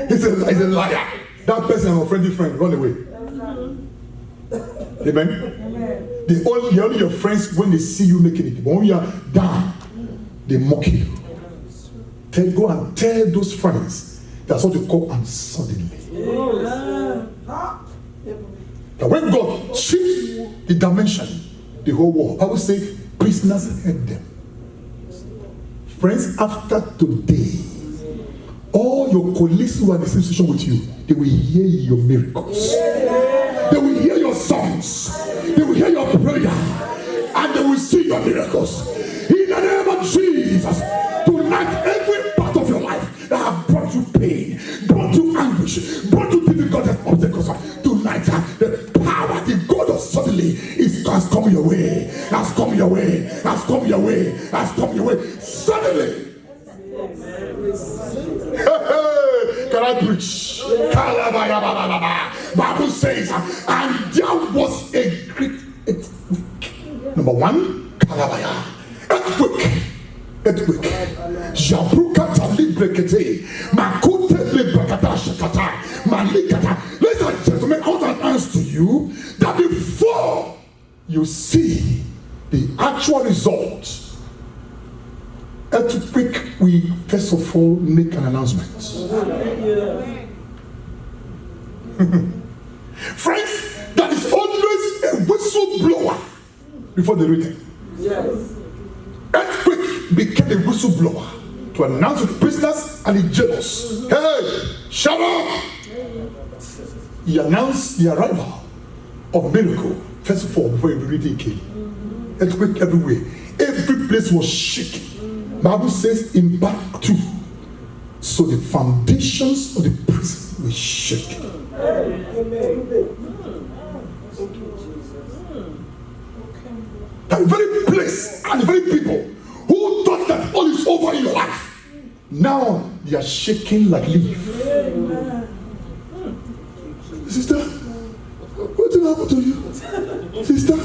He's a liar. That person and a friendly friend run away. Amen. They only your friends when they see you making it. But when you are down, they mock you. Go and tell those friends. That's what they call and suddenly. But when God shifts the dimension, the whole world, I would say prisoners heard them. Friends, after today, all your colleagues who are in the same situation with you, they will hear your miracles. They will hear your songs. They will hear your prayer. And they will see your miracles. In the name of Jesus, tonight, every part of your life that have brought you pain, brought you anguish, brought you difficult obstacles, tonight, the power, the God of suddenly has come your way. Has come your way. Has come your way. Has come your way. Suddenly. Can I preach? Bible says, and there was a great earthquake. Number one, Kalabaya. Earthquake. Jabrukata librekete. Makute librekata shakata. Malikata. Ladies and gentlemen, I want to announce to you that before you see the actual result, earthquake, we first of all make an announcement. Friends, that is always a whistleblower before the reading. Yes. Earthquake became a whistleblower to announce to the prisoners and the jailers, hey, shut up! He announced the arrival of miracle, first of all, before the reading came. Earthquake everywhere. Every place was shaking. Bible says in Back 2, so the foundations of the prison were shaken. The very place and the very people who thought that all is over in your life, now they are shaking like leaf. Sister, what did happen to you? Sister?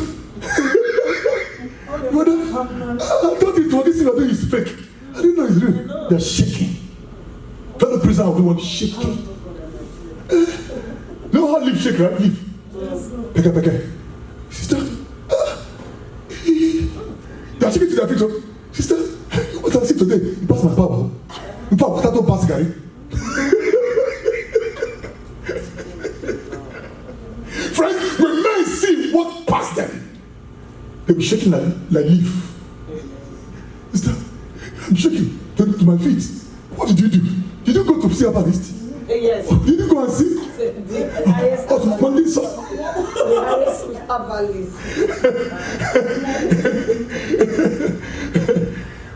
Brother, I thought it was this thing I think is fake. I didn't know it's real. They're shaking. Fellow prisoner of the world shaking. You know how leaf shake, right? Leaf. Peke. Sister. They are shaking to their feet. Sister, what I see today? You pass my power. In fact, what I don't pass Gary. They were shaking like leaf. Sister, I'm shaking to my feet. What did you do? Did you go to see a herbalist? Yes. Did you go and see? Oh, to Monday, sir.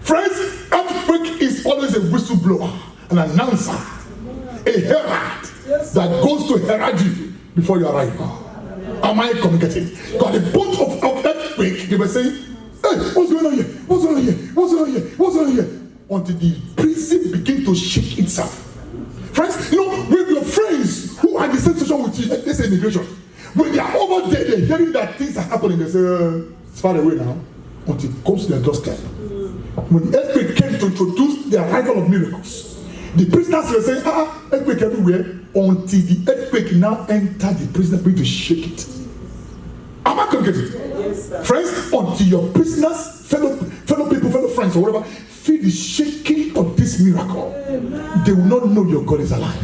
Friends, earthquake is always a whistleblower, an announcer, a herald that goes to herald you before you arrive. Am I communicating? Because the point of earthquake, they were saying, hey, what's going on here? What's going on here? What's going on here? What's going on here? Until the prison begin to shake itself. Friends, you know, when your friends who are in the same situation with you, let's say immigration, when they are over there, they're hearing that things are happening, they say, it's far away now, until it comes to their doorstep. When the earthquake came to introduce the arrival of miracles, the prisoners were saying, earthquake everywhere, until the earthquake now entered the prison, going to shake it. Am I communicating? Yes, sir. Friends, until your prisoners, fellow people, fellow friends, or whatever, feel the shaking of this miracle, they will not know your God is alive.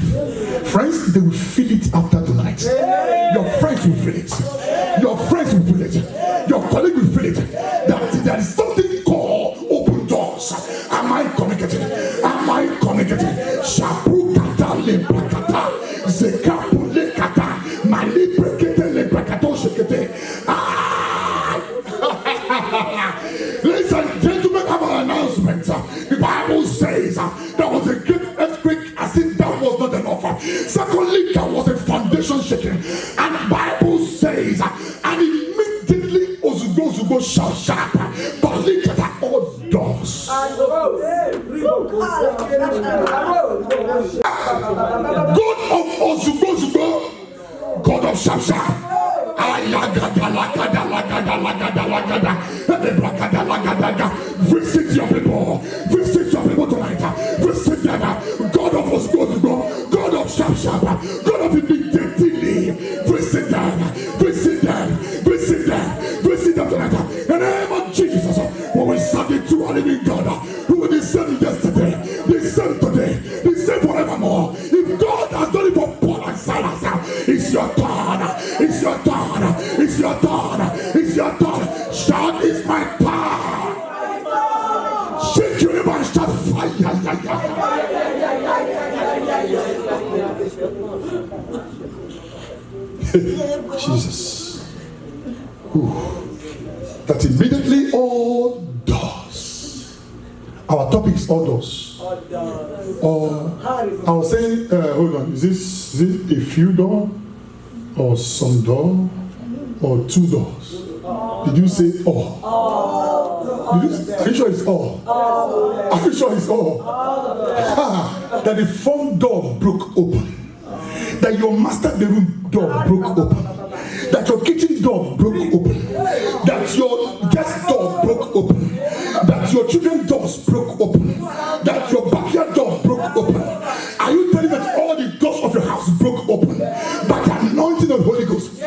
Friends, they will feel it after tonight. Your friends will feel it. Your friends will feel it. Your colleague will feel it. That there is something called open doors. Am I communicating? Am I communicating? Shabu kata le brakata, zekapu le kata, mali brekete le brakato shekete. Ladies and gentlemen, I have an announcement. The Bible says there was a great earthquake, as if that was not enough. Secondly, there was a foundation shaking. And the Bible says, and immediately Ozugo sharp, but look at all doors. God of Ozugo, God of sharp. Visit your people. Visit your people tonight. Visit them. God of us, God of sharp, God of immediately. Visit them. Visit them. Visit them. Visit them tonight. In the name of Jesus, when we serve the true and living God, who was the same yesterday, the same today, the same forevermore. If God has done it for Paul and Silas, it's your turn. It's your turn. It's your turn. It's your turn. Shout, it's my power. Shake your neighbor and shout fire. Jesus. That immediately all doors. Our topic is all doors. I was saying, hold on, is it a few doors? Or some door, or two doors? Did you say all? Are you sure it's all? Are you sure it's all? That the front door broke open. That your master bedroom door broke open. That your kitchen door broke open. That your guest door broke open. That your children's doors broke open. That your backyard door broke open. Are you telling me that all the doors of your house broke open by the anointing of the Holy Ghost?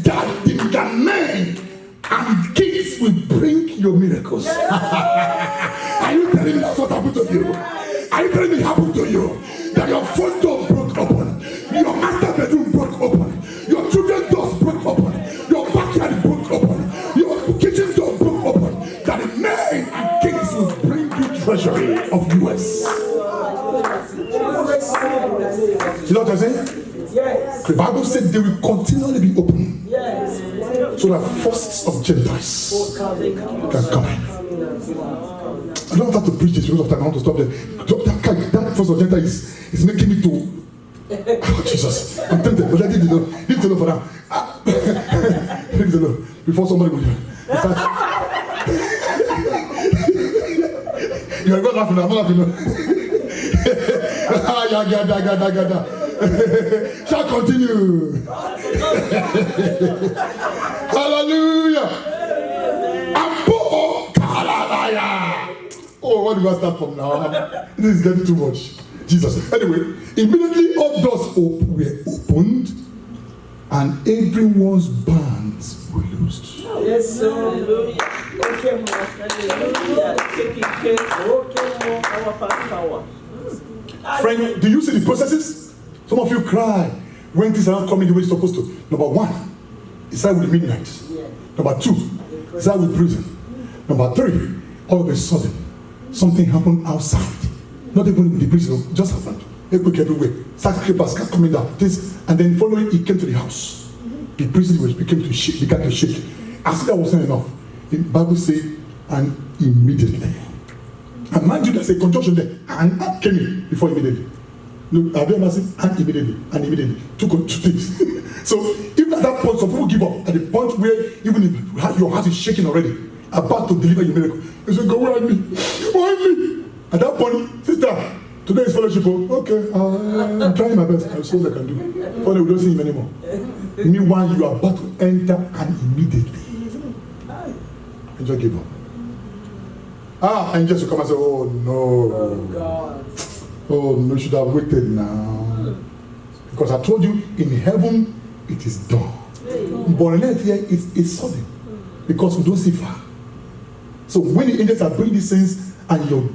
That the men and kids will bring your miracles. Are you telling me that's what happened to you? Are you telling me it happened to you? That your front door broke open, your master bedroom broke open, your children's doors broke open, your backyard broke open, your kitchen door broke open. That the men and kids will bring you treasury of US. You know what I'm saying? Yes. The Bible said they will continually be open. Yes. So that firsts of Gentiles can come in. I don't have to preach this because of time. I want to stop there. That first of Gentiles is making me to. Oh, Jesus. I'm tempted, but I didn't know. Leave the Lord for now. Leave the Lord. Before somebody will start. You are not laughing. I'm not laughing. Shall continue. Hallelujah. Oh, what do I start from now? This is getting too much. Jesus. Anyway, immediately all doors were opened and everyone's bands were loosed. Yes, sir. Okay, more. Hallelujah. Taking care. Okay, more. Power. Friend, do you see the processes? Some of you cry when things are not coming the way it's supposed to. Number one, it started with midnight. Yeah. Number two, That with prison. Number 3, all of a sudden, something happened outside. Not even in the prison, just happened. Everywhere. Papers start coming down. This, and then following, he came to the house. The prison began to shake. As that wasn't enough, the Bible says, and immediately. And mind you, there's a conjunction there. And came in before immediately. Look, have you ever seen and immediately? Two things. So even at that point, some people give up. At the point where even if your heart is shaking already, about to deliver your miracle, you say, "God, why me? Why me?" At that point, sister, today is fellowship. Okay, I'm trying my best. I'll see what I can do. Finally, we don't see him anymore. Meanwhile, you are about to enter and immediately. And just give up. And just to come and say, "Oh no. Oh God. Oh no, you should have waited now." Because I told you, in heaven, it is done. But on earth here, it's sudden. Because we don't see far. So when the angels are bringing these things, and you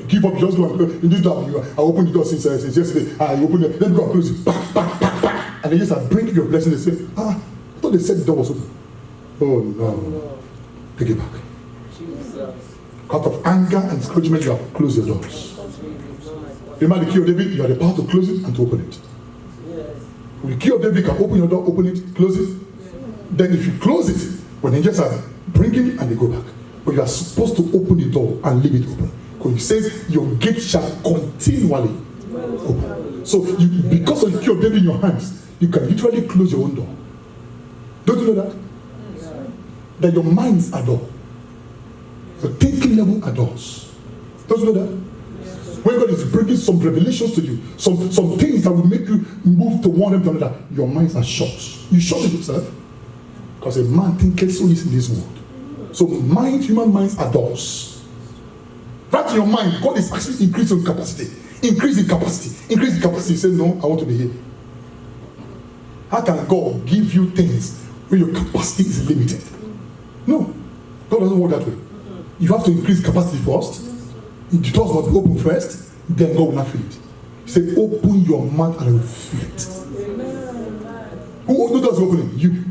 give up, just go and in this door, I opened the door since yesterday. I opened it, let me go and close it. Bah, bah, bah, bah. And they just are bringing your blessing. They say, I thought they said the door was open. Oh no. Take it back. Out of anger and discouragement, you have closed your doors. Remember the key of David, you have the power to close it and to open it. With the key of David, you can open your door, open it, close it. Then if you close it, when angels are bringing and they go back. But you are supposed to open the door and leave it open. Because it says your gate shall continually open. So because of the key of David in your hands, you can literally close your own door. Don't you know that? That your minds are door. Your thinking level are doors. Don't you know that? When God is bringing some revelations to you, some things that will make you move to one end to another, your minds are shut. You shut it yourself. Because a man thinketh so is in this world. So human minds are doors. Right in your mind, God is actually increasing capacity. Increase in capacity. You say, no, I want to be here. How can God give you things when your capacity is limited? No. God doesn't work that way. You have to increase capacity first. The doors must be open first. Then God will not fill it. He said, open your mouth and I will fill it. Who does the opening? You.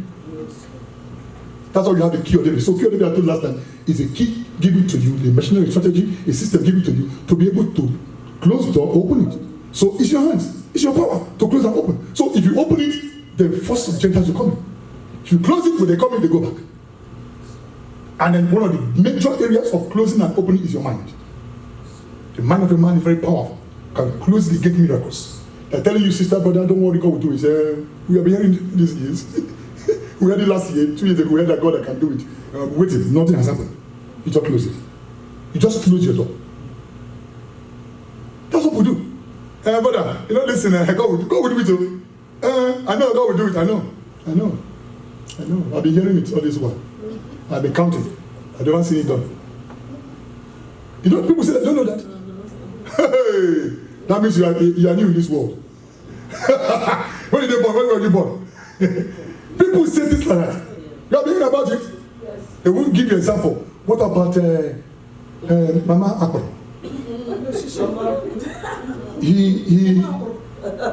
That's why you have the key of David. So key of David I told last time is a key given to you, the machinery strategy, a system given to you to be able to close the door, open it. So it's your hands, it's your power to close and open. So if you open it, the first of Gentiles will come in. If you close it, when they come in, they go back. And then one of the major areas of closing and opening is your mind. The mind of a man is very powerful, can closely get miracles. They're telling you, sister, brother, don't worry, God will do it. We have been hearing these years. We had it last year, 2 years ago, we had that God that can do it. Waiting, nothing has happened. You just close it. You just close your door. That's what we do. Brother, listen, God will do it too. I know God will do it, I know. I've been hearing it all this while. I've been counting. I don't see it done. People say that, don't know that. Hey, that means you are new in this world. When were you born? People say this like that. You are thinking about it? Yes. They won't give you an example. What about Mama Akbar?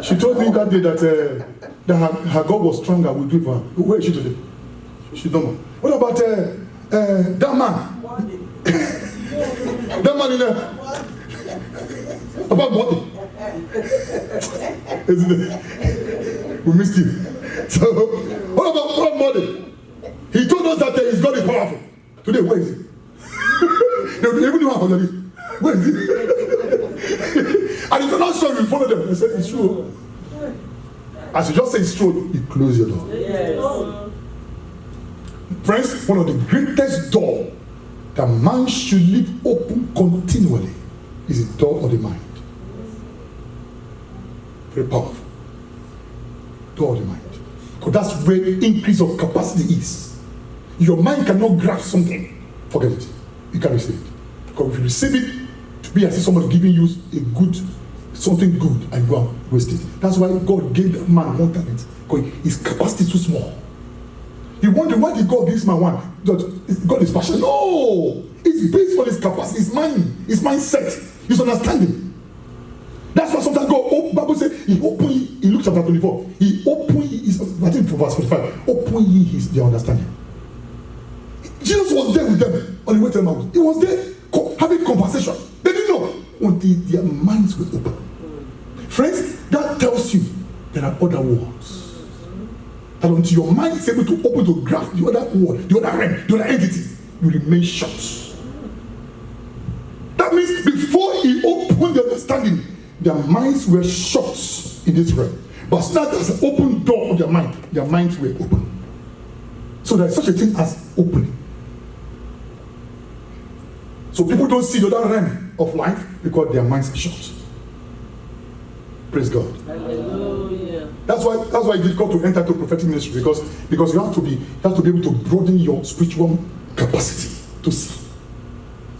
She told me that day that her God was stronger. We'll do it for her. Where is she today? She don't know. What about that man? That man in there. About body. Isn't it? We missed him. So, what about body? He told us that his God is powerful. Today, where is he? They will even know how to do. Where is he? And if you're not sure, you follow them. They say, it's true. As you just say it's true, you close your door. Yes. Friends, one of the greatest doors that man should leave open continually is the door of the mind. Very powerful. Door of the mind. Because that's where the increase of capacity is. Your mind cannot grasp something. Forget it. You can't receive it. Because if you receive it, to be as if somebody giving you something good and you are wasted. That's why God gave that man one talent. Because his capacity is too small. You wonder why did God give this man one? God is passionate. No! It's based on his capacity, his mind, his mindset, his understanding. That's why sometimes God, Bible says, he looks at chapter 24, he opened, I think from verse 45, open ye their understanding. Jesus was there with them on the way to Emmaus. He was there having conversation. They didn't know until their minds were open. Friends, that tells you there are other worlds. And until your mind is able to open to grasp the other world, the other realm, the other entity, you remain shut. That means before he opened the understanding, their minds were shut in this realm. But now there's an open door of their minds were open. So there's such a thing as opening. So people don't see the other realm of life because their minds are shut. Praise God. Hallelujah. That's why it's difficult to enter to prophetic ministry because you have to be able to broaden your spiritual capacity to see.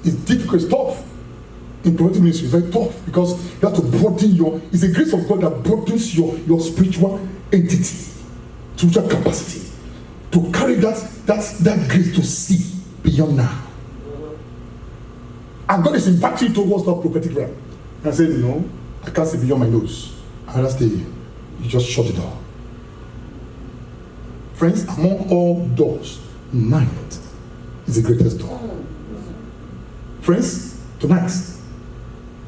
It's difficult, it's tough. In prophetic ministry, it's very tough because you have to broaden it's the grace of God that broadens your spiritual entity, spiritual capacity, to carry that grace to see beyond now. And God is inviting you towards that prophetic realm. And saying, no, I can't see beyond my nose. I just stay here. You just shut it down. Friends, among all doors, mind is the greatest door. Friends, tonight,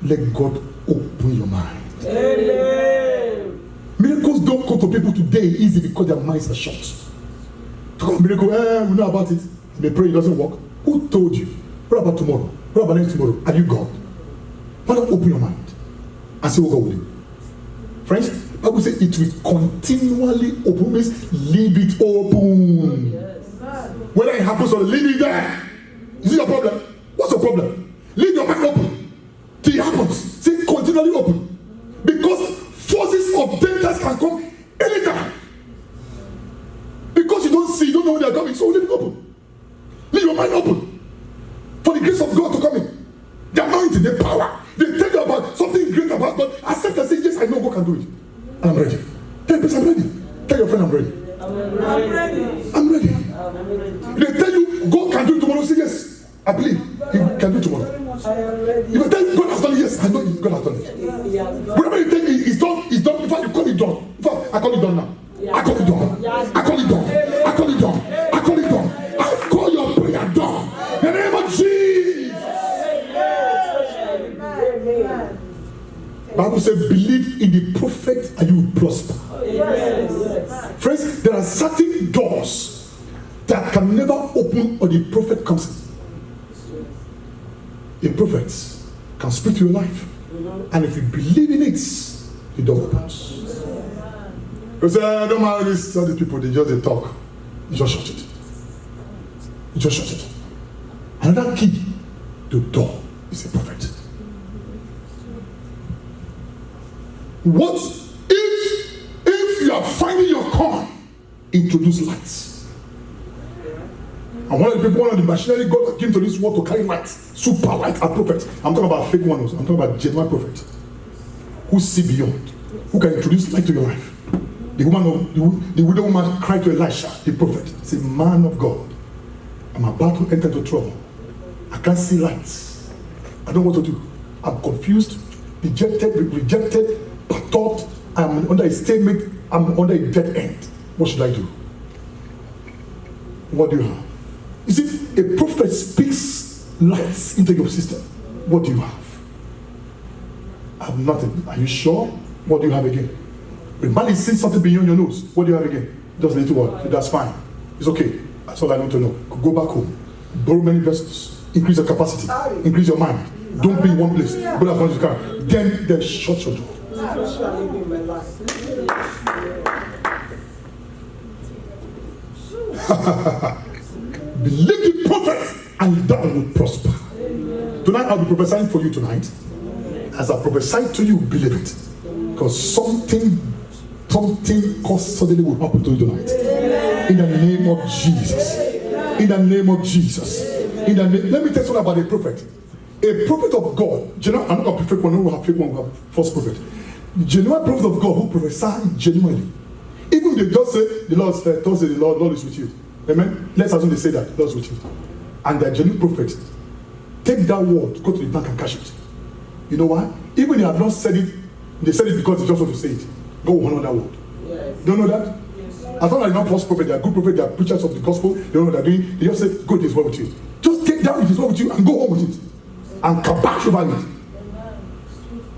let God open your mind. Amen. Miracles don't come to people today easy because their minds are shut. To come miracle, we know about it. They pray it doesn't work. Who told you? What about tomorrow? What about next tomorrow? Are you God? Why don't open your mind and see what God will do? Friends, the Bible says it will continually open, means leave it open. Whether it happens or leave it there. Is it your problem? What's your problem? Leave your mind open till it happens. See, continually open. Because forces of dangers can come anytime. Because you don't know when they're coming, so leave it open. Leave your mind open for the grace of God to come in. The anointing, the power. They tell you about something great about God. Accept and say, yes, I know God can do it. And I'm ready. Tell your person, I'm ready. Tell your friend, I'm ready. I'm ready. I'm ready. I'm ready. They tell you God can do it tomorrow. Say yes, I believe He can do it tomorrow. I am ready. If you tell God has done it, yes, I know God has done it. He has done. Whatever you think is done, is done. In fact, you call it done. In fact, I call it done now. I call it done. I call it done. I call it done. I call it done. I call your prayer done. In the name of Jesus. Amen. Bible says, believe in the prophet and you will prosper. Yes. Friends, there are certain doors that can never open or the prophet comes in. A prophet can speak to your life. And if you believe in it, the door opens. You say, I don't mind this, all these people, they talk. You just shut it. You just shut it. Another key, the door is a prophet. What if you are finding your coin, introduce lights? And one of the machinery God came to this world to carry lights, super light, a prophet. I'm talking about fake ones. I'm talking about genuine prophet who see beyond, who can introduce light to your life. The widow woman cried to Elisha, the prophet, say, man of God, I'm about to enter into trouble. I can't see lights. I don't know what to do. I'm confused, rejected, but thought I'm under a stalemate, I'm under a dead end. What should I do? What do you have? You see, a prophet speaks lights into your system. What do you have? I have nothing. Are you sure? What do you have again? When man is seeing something beyond your nose, what do you have again? Just a little one. That's fine. It's okay. That's all I want to know. Go back home. Borrow many vessels. Increase your capacity. Increase your mind. Don't be in one place. Go as much as you can. Then shut your door. Believe the prophet and thou will prosper. Tonight I'll be prophesying for you tonight. As I prophesy to you, believe it. Because something suddenly will happen to you tonight. In the name of Jesus. In the name of Jesus. Let me tell you something about a prophet. A prophet of God. I'm not going to fake one, who have fake one, who have false prophet. Genuine prophet of God who prophesy genuinely. Even they just say the Lord is with you. Amen. Let's assume they say that the Lord is with you. And the genuine prophet, take that word, go to the bank and cash it. You know why? Even they have not said it, they said it because they just want to say it. Go on that word. Yes. Don't know that? Yes. As long as you're not false prophet, they are good prophet, they are preachers of the gospel, they know what they're doing, they just say, go, it is well with you. Just take down it is well with you and go home with it. And kabash over it.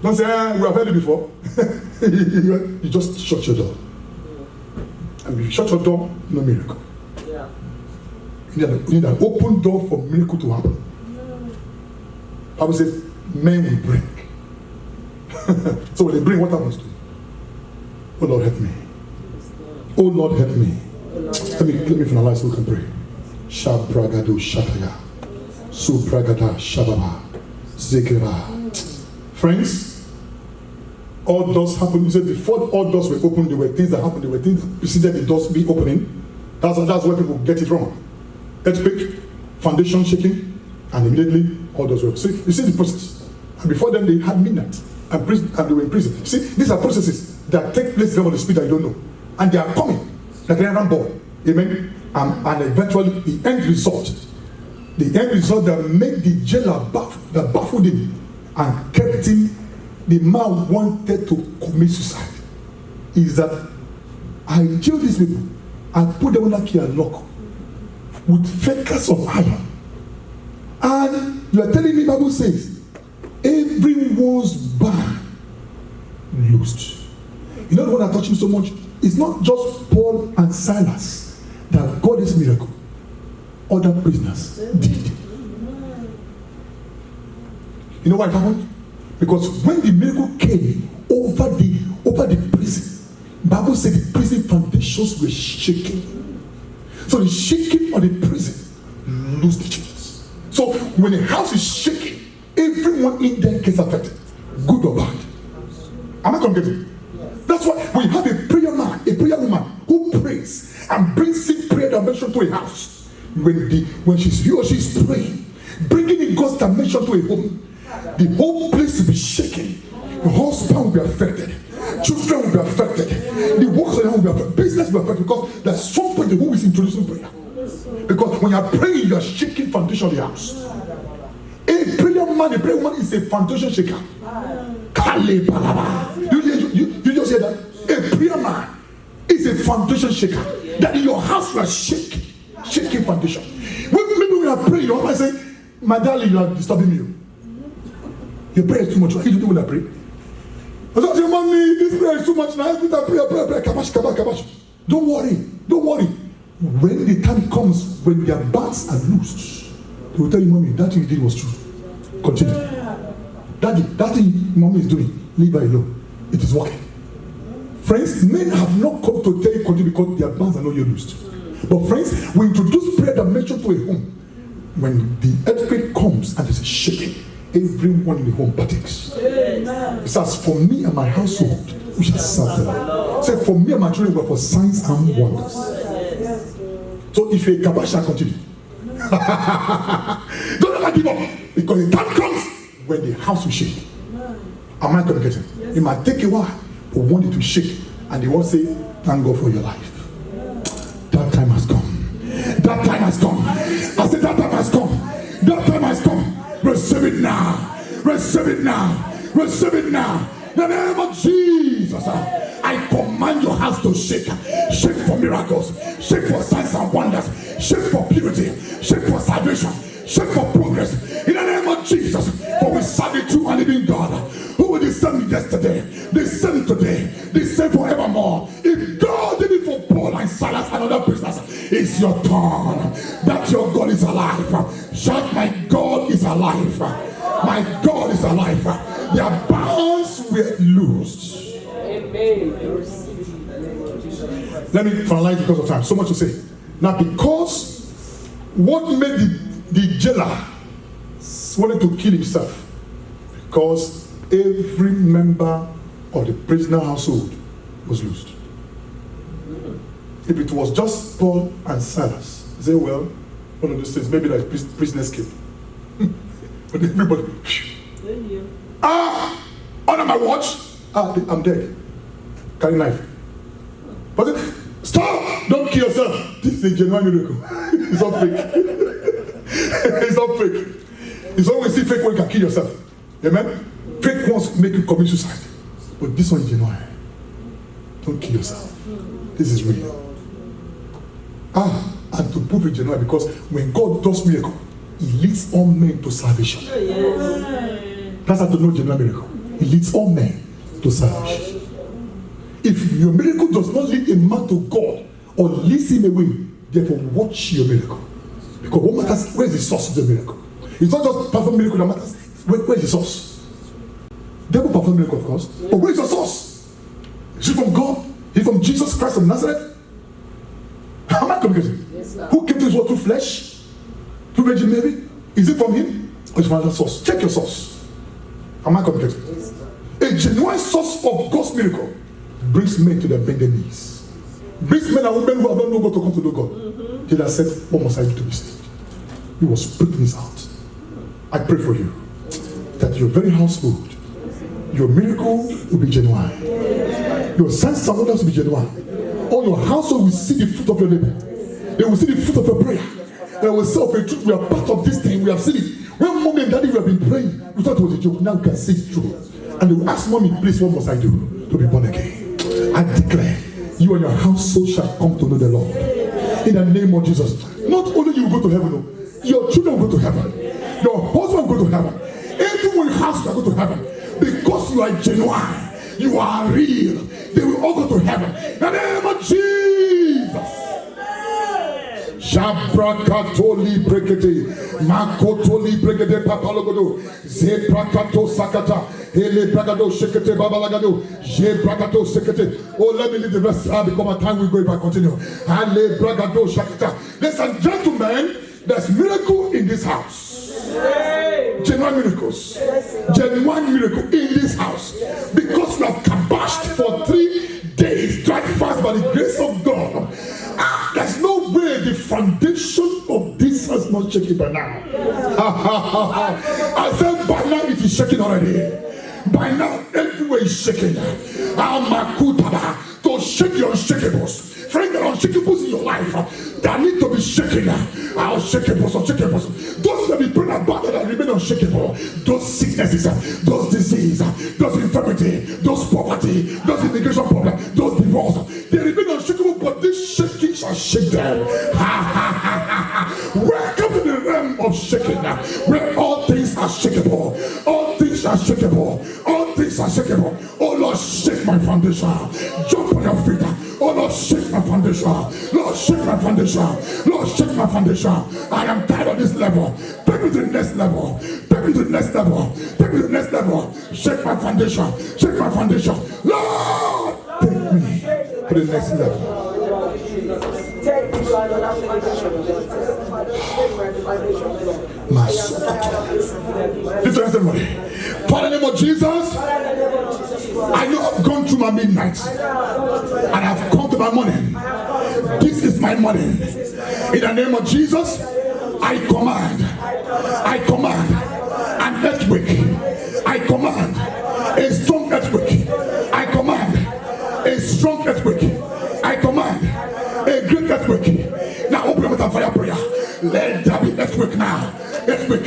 Don't say, we have heard it before. You just shut your door. And if you shut your door, no miracle. Yeah. You need an open door for miracle to happen. Bible says, men will bring. So when they bring, what happens to you? Oh Lord, help me. Oh Lord, help me. Let me finalize so we can pray. Shabragado Shataya. Subragada Shababa. Zekeba. Friends, all doors happen. You said before all doors were opened, there were things that happened. There were things that preceded the doors be opening. That's where people get it wrong. Earthquake, foundation shaking, and immediately all doors were open. See, you see the process. And before them, they had midnight and they were in prison. You see, these are processes that take place in the spirit that you don't know. And they are coming like an iron ball. Amen. And eventually, the end result that made the jailer that baffled him and kept him, the man wanted to commit suicide, is that I kill these people and put them under key and lock with fakers of iron. And you are telling me, Bible says, everyone's band loosed. You know what I touched him so much? It's not just Paul and Silas that God is miracle. Other prisoners did. You know what happened? Because when the miracle came over the prison, Bible said the prison foundations were shaking. So the shaking of the prison loosed the chains. So when the house is shaking, everyone in there gets affected, good or bad. Am I communicating? That's why we have a prayer man, a prayer woman who prays and brings in prayer dimension to a house. When he or she's praying, bringing in God's dimension to a home, the whole place will be shaken. The husband will be affected. Children will be affected. The works of the home will be affected. Business will be affected because there's somebody who is introducing prayer. Because when you are praying, you are shaking foundation of the house. A prayer man, a prayer woman is a foundation shaker. You just hear that? A prayer man is a foundation shaker. That in your house you are shaking foundation. Maybe we are praying, your husband say, my darling, you are disturbing me. Your prayer is too much. What do you do when I pray? I say, mommy, this prayer is too much now. I pray. Kabash. Don't worry. When the time comes, when their bands are loosed, they will tell you, mommy, that thing you did was true. Continue. That thing mommy is doing, leave her alone. It is working. Friends, men have not come to tell you continue because their bands are not yet loosed. But friends, we introduce prayer dimension to a home. When the earthquake comes and there's a shaking, everyone in the home partakes. It says, for me and my household, we shall serve the Lord. Say, for me and my children, we are for signs and wonders. So if you're a kabash, shall continue. Don't ever give up. Because the time comes when the house will shake. Am I communicating? It might take a while, but one it will shake. And they will say, thank God for your life. That time has come. That time has come. I said, that time has come. That time has come. Receive it now. Receive it now. Receive it now. In the name of Jesus, I command your house to shake. Shake for miracles. Shake for signs and wonders. Shake for purity. Shake for salvation. Shake for progress. In the name of Jesus, for we serve the true and living God, who will descend yesterday, descend today, descend forevermore. If God did it for Paul and Silas and other prisoners, it's your turn. That your God is alive. Shout, my God is alive. My God is alive. Their bonds were loosed. Let me finalize because of time. So much to say. Now, because what made the jailer wanted to kill himself? Because every member of the prisoner household was loosed. If it was just Paul and Silas, say, well, one of those things, maybe like prison escape. But everybody, under my watch, I'm dead. Carry knife. But then, stop! Don't kill yourself. This is a genuine miracle. It's not fake. It's not fake. It's always see fake one can kill yourself. Amen? Fake ones make you commit suicide. But this one is genuine. Don't kill yourself. This is real. And to prove it genuine, because when God does miracle, He leads all men to salvation. That's how to know genuine miracle. He leads all men to salvation. If your miracle does not lead a man to God or leads him away, therefore watch your miracle. Because what matters, where is the source of the miracle? It's not just perform miracle that matters. Where is the source? Devil perform miracle, of course, but where is the source? Is it from God? Is it from Jesus Christ of Nazareth? Am I communicating? Yes, who came to this world through flesh? Through Virgin Mary? Is it from him? Or is it from another source? Check your source. Am I communicating? Yes, a genuine source of God's miracle brings men to their bended knees. Brings men and women who have not known God to come to know God. He has said, what must I do to be saved? He was putting this out. I pray for you that your very household, your miracle will be genuine. Your signs and wonders will be genuine. All your household will see the fruit of your labor. They will see the fruit of your prayer. They will say, okay, truth, we are part of this thing, we have seen it. When mommy and daddy we have been praying, we thought it was a joke, now we can see it's true. And they will ask mommy, please, what must I do to be born again? I declare, you and your household shall come to know the Lord. In the name of Jesus. Not only you will go to heaven, your children will go to heaven. Your husband will go to heaven. Everyone in your house will go to heaven. Because you are genuine, you are real. They will all go to heaven. In the name of Jesus. Jabrakatoli brekete, makotoli brekete papalogodo, zebrakato sakata, hele bragado shekete babalagado, jebrakato sekete. Oh, let me leave the rest because my time will go if I continue. Hele bragado shakata. Ladies and gentlemen, there's miracle in this house. Genuine miracles. Genuine miracle in this house. Because we have kabashed for 3 days, tried fast by the grace of God. There's no way the foundation of this has not shaken by now. I said by now it is shaking already. By now everywhere is shaking. To shake your unshakables. Friend, there are unshakables in your life that need to be shaken. Unshakables. Those that be praying about that remain unshakable. Those sicknesses, those diseases, those infirmity, those poverty, those immigration problems, those divorce, they remain unshakable, but this shaking shall shake them. Welcome to the realm of shaking, where all things are shakeable. All things are shakeable. All things are shakeable. Oh Lord, shake my foundation. Jump on your feet. Oh Lord, shake my foundation. Lord, shake my foundation. Lord, shake my foundation. I am tired of this level. Take me to the next level. Take me to the next level. Take me to the next level. Shake my foundation. Shake my foundation. Lord, take me to the next level. My soul. Lift your hands, everybody. Father, in the name of Jesus, I know I've gone through my midnight and I've come to my morning. This is my morning. In the name of Jesus, I command an earthquake. I command a strong earthquake. I command a strong earthquake. I command a great earthquake. Now open with a fire prayer. Let there be earthquake now. Earthquake.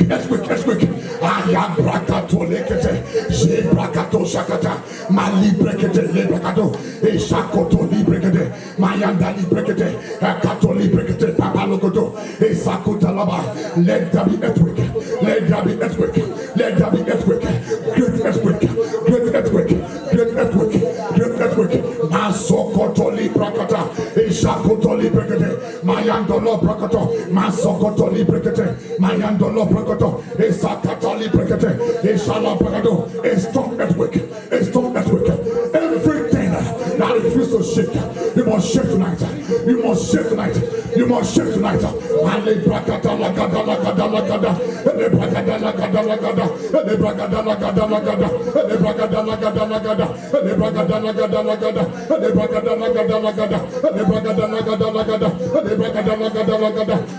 Ayabrakato lekete, jebrakato shakata, mali brekete lebrakado, eshakoto librekete, mayanda librekete, akato librekete, papalokoto, esakuta laba. Let there be earthquake. Let there be earthquake. Let there be earthquake. Great earthquake. Great earthquake. Great earthquake. Great earthquake. Masokoto librakata, eshakoto librekete, mayandolo brakato, masokoto librekete, mayandolo brakato, esakata librekete, eshala brakato, a strong earthquake, a strong earthquake. Everything that refuses to shake, you must shake tonight. You must shake tonight. You must shake tonight. Ale brakata lagada lagada lagada, ele brakada lagada lagada, ele brakada lagada lagada, ele brakada lagada lagada, ele brakada lagada lagada, ele brakada lagada lagada, ele brakada lagada lagada, ele brakada lagada lagada,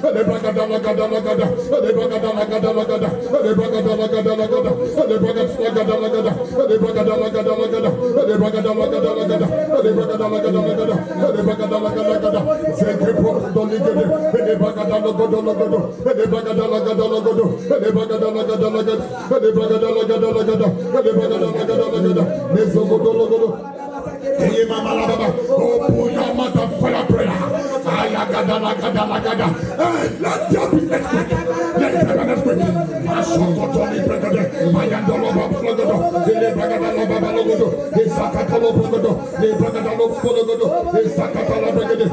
ele brakada lagada lagada, ele brakada lagada lagada, ele brakada lagada lagada, ele brakada lagada lagada, ele brakada lagada lagada, ele brakada lagada lagada, ele brakada lagada lagada, ele brakada lagada lagada, zeke pro ligede, ele brakada lagada lagada, ele brakada lagada lagada, ele brakada lagada lagada, ele brakada lagada lagada, ele brakada lagada lagada, mezogodo lagada. Hey, mama, oh, put your mouth on fire, prayer. I Let there be earthquake. Let there be an earthquake. Masokotoli bregede. Mayandolo bablogodo. Ele bregede babalogodo. Esakatolo brogodo. Le bregede lo bologodo. Esakatala bregede.